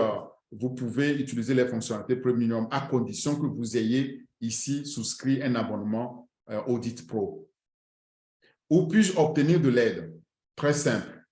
utiliser les fonctionnalités premium à condition que vous ayez ici souscrit un abonnement Audit Pro. Où puis-je obtenir de l'aide? Très simple.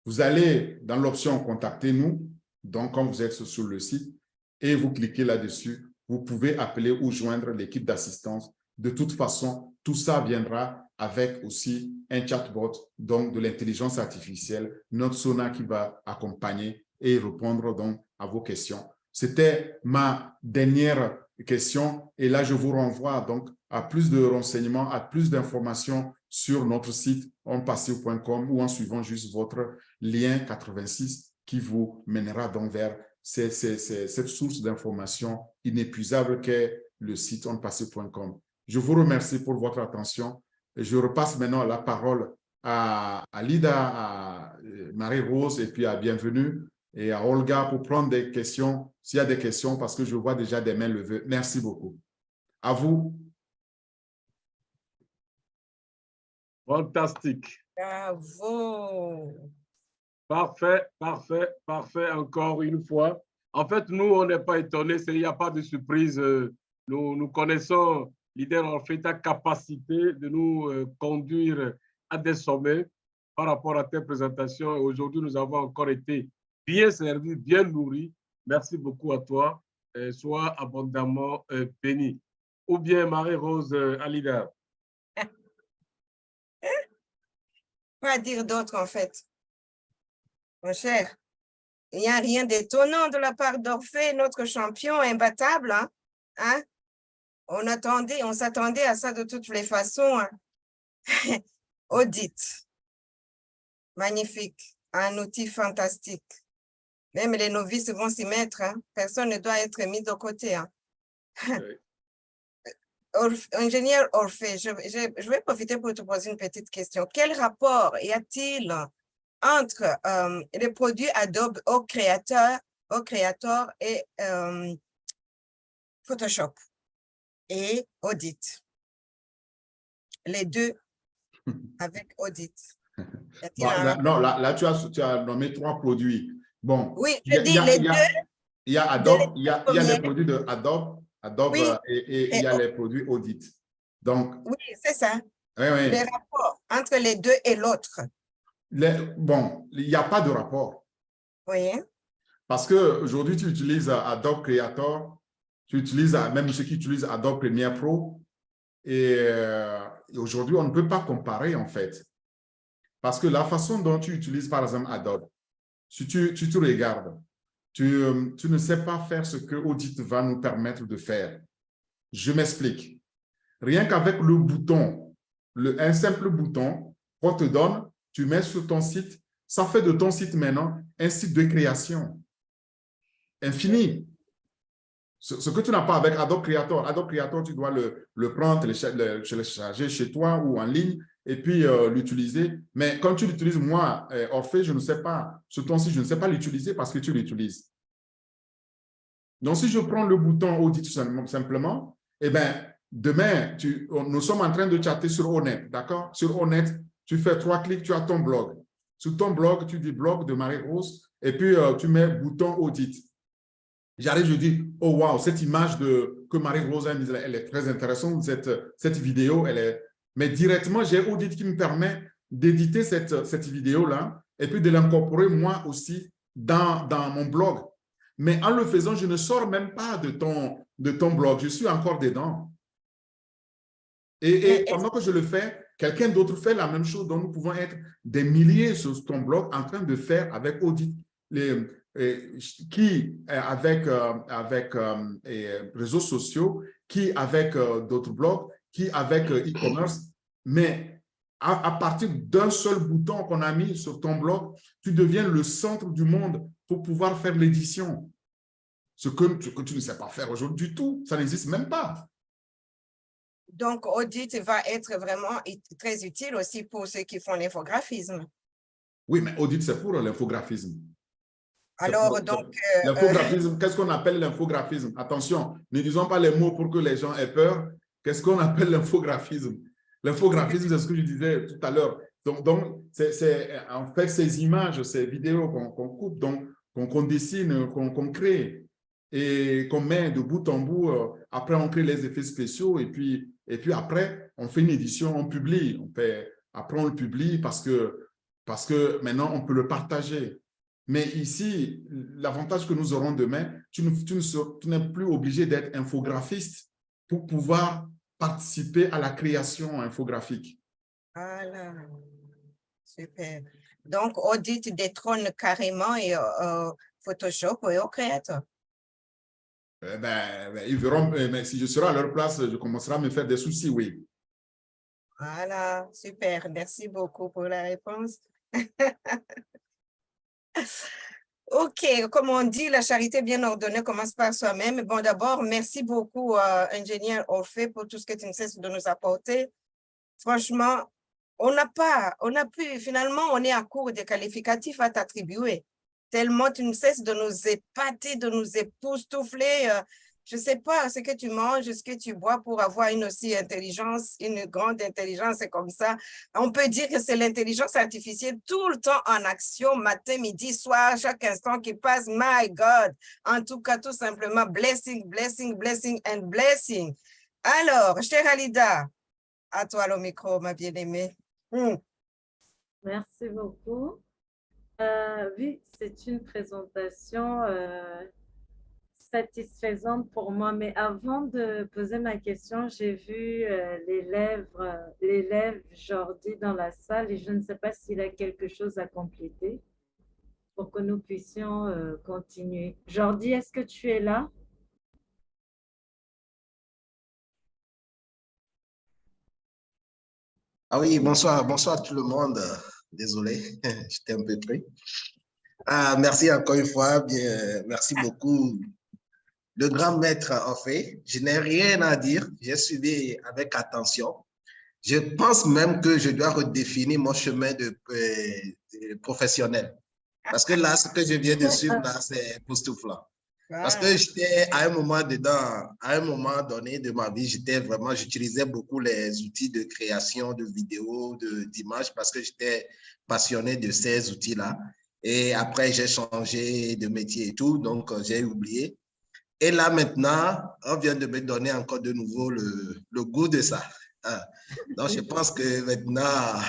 Vous allez dans l'option « Contactez-nous », donc quand vous êtes sur le site, et vous cliquez là-dessus vous pouvez appeler ou joindre l'équipe d'assistance. De toute façon, tout ça viendra avec aussi un chatbot, donc de l'intelligence artificielle, notre Sona qui va accompagner et répondre donc à vos questions. C'était ma dernière question et là, je vous renvoie donc à plus de renseignements, à plus d'informations sur notre site onpassif.com ou en suivant juste votre lien 86 qui vous mènera donc vers cette source d'informations inépuisable qu'est le site onpassif.com. Je vous remercie pour votre attention. Je repasse maintenant la parole à Lida, à Marie-Rose et puis à Bienvenue et à Olga pour prendre des questions, s'il y a des questions, parce que je vois déjà des mains levées. Merci beaucoup. À vous. Fantastique. Bravo. Parfait, parfait, parfait encore une fois. En fait, nous, on n'est pas étonnés, il n'y a pas de surprise. Nous connaissons Leader Orphée, ta capacité de nous conduire à des sommets par rapport à tes présentations. Aujourd'hui, nous avons encore été bien servis, bien nourris. Merci beaucoup à toi. Sois abondamment béni. Ou bien Marie-Rose Alida. Quoi dire d'autre en fait? Mon cher, il n'y a rien d'étonnant de la part d'Orphée, notre champion imbattable. Hein? On s'attendait à ça de toutes les façons. Hein? Audit. Magnifique. Un outil fantastique. Même les novices vont s'y mettre. Hein? Personne ne doit être mis de côté. Hein? Oui. Ingénieur Orphée, je vais profiter pour te poser une petite question. Quel rapport y a-t-il entre les produits Adobe au Creator et Photoshop et Audit? Les deux avec Audit. Bon, là, tu as nommé 3 produits. Bon, oui, je dis les deux. Il y a Adobe, il y a les produits de Adobe oui, et il y a les produits Audit. Donc, oui, c'est ça. Oui, oui. Les rapports entre les deux et l'autre. Bon, il n'y a pas de rapport. Oui. Parce qu'aujourd'hui, tu utilises Adobe Creator, tu utilises même ceux qui utilisent Adobe Premiere Pro. Et aujourd'hui, on ne peut pas comparer en fait. Parce que la façon dont tu utilises par exemple Adobe, si tu te regardes, tu ne sais pas faire ce que Audit va nous permettre de faire. Je m'explique. Rien qu'avec le bouton, un simple bouton qu'on te donne, tu mets sur ton site, ça fait de ton site maintenant un site de création infini. Ce que tu n'as pas avec Adobe Creator. Adobe Creator, tu dois le prendre, le télécharger chez toi ou en ligne et puis l'utiliser. Mais quand tu l'utilises, moi, Orphée, je ne sais pas, sur ton site, je ne sais pas l'utiliser parce que tu l'utilises. Donc, si je prends le bouton Audit simplement, eh bien, demain, nous sommes en train de chatter sur Onet, d'accord? Sur Onet, tu fais 3 clics, tu as ton blog. Sur ton blog, tu dis blog de Marie-Rose et puis tu mets bouton Audit. J'arrive, je dis, oh wow, cette image que Marie-Rose a mise, elle est très intéressante, cette vidéo, elle est... Mais directement, j'ai Audit qui me permet d'éditer cette vidéo-là et puis de l'incorporer moi aussi dans mon blog. Mais en le faisant, je ne sors même pas de ton blog, je suis encore dedans. Et pendant que je le fais, quelqu'un d'autre fait la même chose, donc nous pouvons être des milliers sur ton blog en train de faire avec Audit, qui avec réseaux sociaux, qui avec d'autres blogs, qui avec e-commerce, mais à partir d'un seul bouton qu'on a mis sur ton blog, tu deviens le centre du monde pour pouvoir faire l'édition. Ce que tu ne sais pas faire aujourd'hui du tout, ça n'existe même pas. Donc, Audit va être vraiment très utile aussi pour ceux qui font l'infographisme. Oui, mais Audit, c'est pour l'infographisme. Alors, donc... L'infographisme, qu'est-ce qu'on appelle l'infographisme? Attention, ne disons pas les mots pour que les gens aient peur. Qu'est-ce qu'on appelle l'infographisme? L'infographisme, c'est ce que je disais tout à l'heure. Donc c'est en fait ces images, ces vidéos qu'on coupe, qu'on dessine, qu'on crée et qu'on met de bout en bout. Après, on crée les effets spéciaux et puis après, on fait une édition, on publie. Après, on le publie parce que maintenant, on peut le partager. Mais ici, l'avantage que nous aurons demain, tu n'es plus obligé d'être infographiste pour pouvoir participer à la création infographique. Voilà, super. Donc, Audit détrône carrément et, Photoshop et au créateur. Ils verront, mais si je serai à leur place, je commencerai à me faire des soucis, oui. Voilà, super. Merci beaucoup pour la réponse. OK, comme on dit, la charité bien ordonnée commence par soi-même. Bon, d'abord, merci beaucoup, ingénieur Orphée, pour tout ce que tu ne cesses de nous apporter. Franchement, on a pu, finalement, on est à court de qualificatifs à t'attribuer. Tellement tu ne cesses de nous épater, de nous époustoufler. Je ne sais pas ce que tu manges, ce que tu bois pour avoir une aussi intelligence, une grande intelligence comme ça. On peut dire que c'est l'intelligence artificielle tout le temps en action, matin, midi, soir, chaque instant qui passe. My God! En tout cas, tout simplement, blessing, blessing, blessing and blessing. Alors, chère Alida, à toi le micro, ma bien-aimée. Merci beaucoup. Oui, c'est une présentation satisfaisante pour moi. Mais avant de poser ma question, j'ai vu l'élève Jordi dans la salle et je ne sais pas s'il a quelque chose à compléter pour que nous puissions continuer. Jordi, est-ce que tu es là? Ah oui, bonsoir, bonsoir tout le monde. Désolé, j'étais un peu pris. Merci encore une fois, bien, merci beaucoup. Le grand maître, en fait, je n'ai rien à dire, j'ai suivi avec attention. Je pense même que je dois redéfinir mon chemin de professionnel. Parce que là, ce que je viens de suivre, là, c'est époustouflant. Parce que j'étais à un moment donné de ma vie, j'utilisais beaucoup les outils de création de vidéos, d'images, parce que j'étais passionné de ces outils-là. Et après, j'ai changé de métier et tout, donc j'ai oublié. Et là, maintenant, on vient de me donner encore de nouveau le goût de ça. Donc, je pense que maintenant,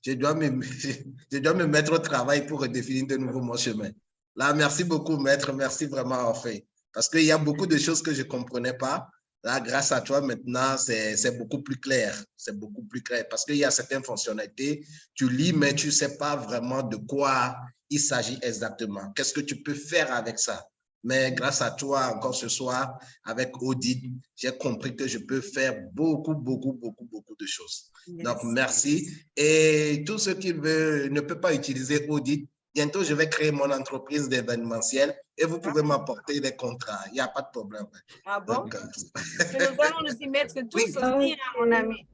je dois me mettre au travail pour redéfinir de nouveau mon chemin. Là, merci beaucoup, maître. Merci vraiment, en fait. Parce qu'il y a beaucoup de choses que je ne comprenais pas. Là, grâce à toi, maintenant, c'est beaucoup plus clair. C'est beaucoup plus clair. Parce qu'il y a certaines fonctionnalités, tu lis, mais tu ne sais pas vraiment de quoi il s'agit exactement. Qu'est-ce que tu peux faire avec ça? Mais grâce à toi, encore ce soir, avec Audit, j'ai compris que je peux faire beaucoup de choses. Yes. Donc, merci. Et tous ceux qui ne peuvent pas utiliser Audit, bientôt, je vais créer mon entreprise d'événementiel et vous pouvez m'apporter des contrats. Il n'y a pas de problème. Ah bon? Donc, nous allons nous y mettre tous aussi, hein, mon ami.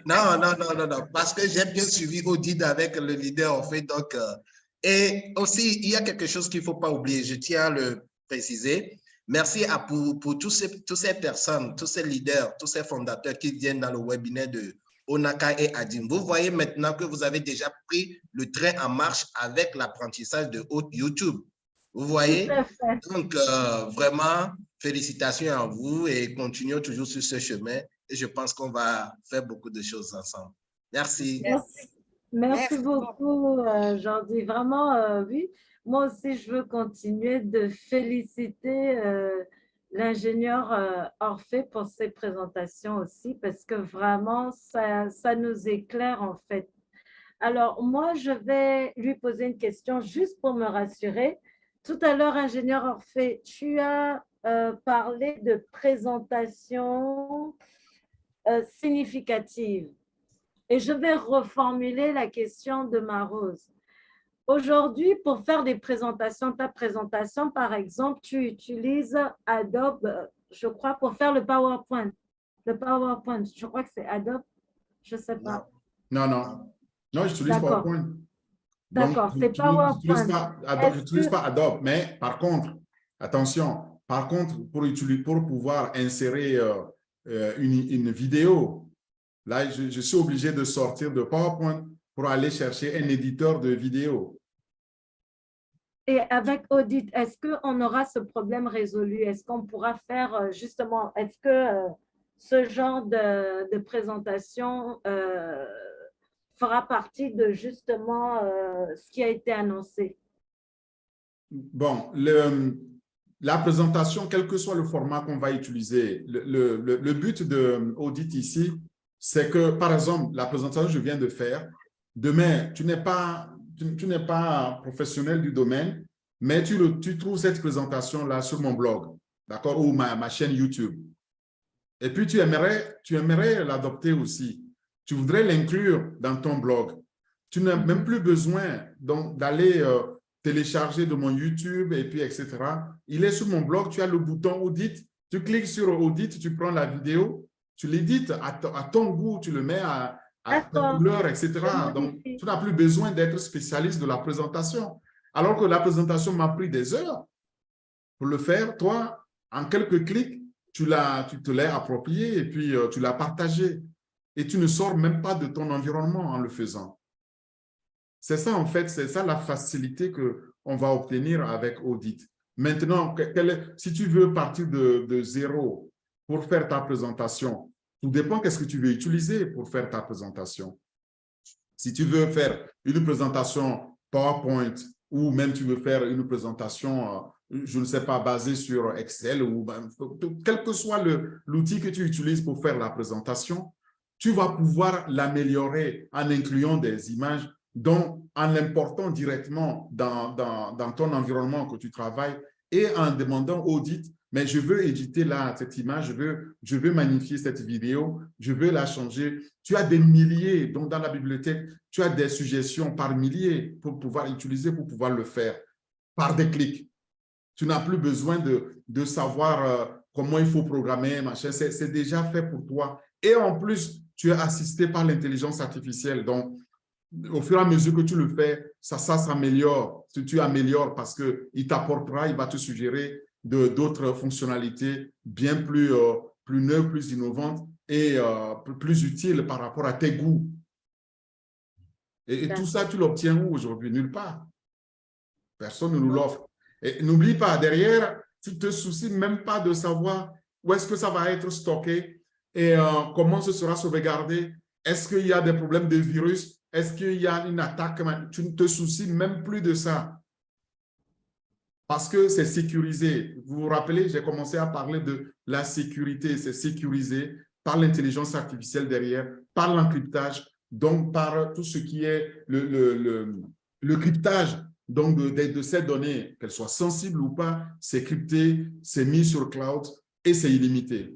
Non, parce que j'ai bien suivi Audit avec le leader, en fait. Donc, et aussi, il y a quelque chose qu'il ne faut pas oublier. Je tiens à le préciser. Merci pour tous ces personnes, tous ces leaders, tous ces fondateurs qui viennent dans le webinaire de Onaka et Adim. Vous voyez maintenant que vous avez déjà pris le train en marche avec l'apprentissage de YouTube. Vous voyez? Donc, vraiment, félicitations à vous et continuons toujours sur ce chemin. Et je pense qu'on va faire beaucoup de choses ensemble. Merci. Merci beaucoup, Jordi. Vraiment, oui. Moi aussi, je veux continuer de féliciter l'ingénieur Orphée pour ses présentations aussi, parce que vraiment, ça nous éclaire en fait. Alors, moi, je vais lui poser une question juste pour me rassurer. Tout à l'heure, ingénieur Orphée, tu as parlé de présentation significative. Et je vais reformuler la question de Marose. Aujourd'hui, pour faire des présentations, ta présentation, par exemple, tu utilises Adobe, je crois, pour faire le PowerPoint. Le PowerPoint, je crois que c'est Adobe, je ne sais pas. Non, j'utilise PowerPoint. D'accord, c'est PowerPoint. Je n'utilise pas Adobe, mais par contre, attention, pour pouvoir insérer une vidéo, là, je suis obligé de sortir de PowerPoint pour aller chercher un éditeur de vidéo. Et avec Audit, est-ce qu'on aura ce problème résolu? Est-ce qu'on pourra faire justement, est-ce que ce genre de présentation fera partie de justement ce qui a été annoncé? Bon, la présentation, quel que soit le format qu'on va utiliser, le but de Audit ici, c'est que, par exemple, la présentation que je viens de faire, demain, tu n'es pas professionnel du domaine, mais tu trouves cette présentation-là sur mon blog, d'accord, ou ma chaîne YouTube. Et puis, tu aimerais l'adopter aussi. Tu voudrais l'inclure dans ton blog. Tu n'as même plus besoin d'aller télécharger de mon YouTube et puis etc. Il est sur mon blog, tu as le bouton Audit. Tu cliques sur Audit, tu prends la vidéo, tu l'édites à ton goût, tu le mets à ta couleur, etc. Donc, tu n'as plus besoin d'être spécialiste de la présentation. Alors que la présentation m'a pris des heures pour le faire. Toi, en quelques clics, tu te l'es approprié et puis tu l'as partagé. Et tu ne sors même pas de ton environnement en le faisant. C'est ça, en fait, c'est ça la facilité qu'on va obtenir avec Audit. Maintenant, si tu veux partir de zéro pour faire ta présentation, tout dépend qu'est-ce que tu veux utiliser pour faire ta présentation. Si tu veux faire une présentation PowerPoint ou même tu veux faire une présentation, je ne sais pas, basée sur Excel ou quel que soit l'outil que tu utilises pour faire la présentation, tu vas pouvoir l'améliorer en incluant des images, donc en l'important directement dans ton environnement que tu travailles et en demandant Audit, mais je veux éditer là cette image, je veux magnifier cette vidéo, je veux la changer. Tu as des milliers, donc dans la bibliothèque, tu as des suggestions par milliers pour pouvoir utiliser, pour pouvoir le faire par des clics. Tu n'as plus besoin de savoir comment il faut programmer, machin, c'est déjà fait pour toi. Et en plus, tu es assisté par l'intelligence artificielle. Donc, au fur et à mesure que tu le fais, ça s'améliore. Tu améliores parce qu'il t'apportera, il va te suggérer d'autres fonctionnalités bien plus neuves, plus innovantes et plus utiles par rapport à tes goûts. Et tout ça, tu l'obtiens où aujourd'hui? Nulle part. Personne ne nous l'offre. Et n'oublie pas, derrière, tu ne te soucies même pas de savoir où est-ce que ça va être stocké et comment ce sera sauvegardé. Est-ce qu'il y a des problèmes de virus? Est-ce qu'il y a une attaque? Tu ne te soucies même plus de ça. Parce que c'est sécurisé. Vous vous rappelez, j'ai commencé à parler de la sécurité. C'est sécurisé par l'intelligence artificielle derrière, par l'encryptage, donc par tout ce qui est le cryptage donc de ces données, qu'elles soient sensibles ou pas, c'est crypté, c'est mis sur cloud et c'est illimité.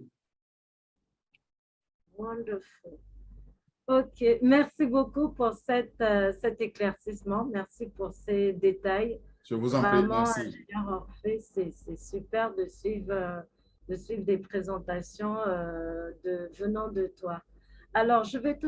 Wonderful. OK, merci beaucoup pour cet éclaircissement. Merci pour ces détails. Je vous en prie, merci. Ingénieur Orphée, c'est super de suivre des présentations venant de toi. Alors, je vais tout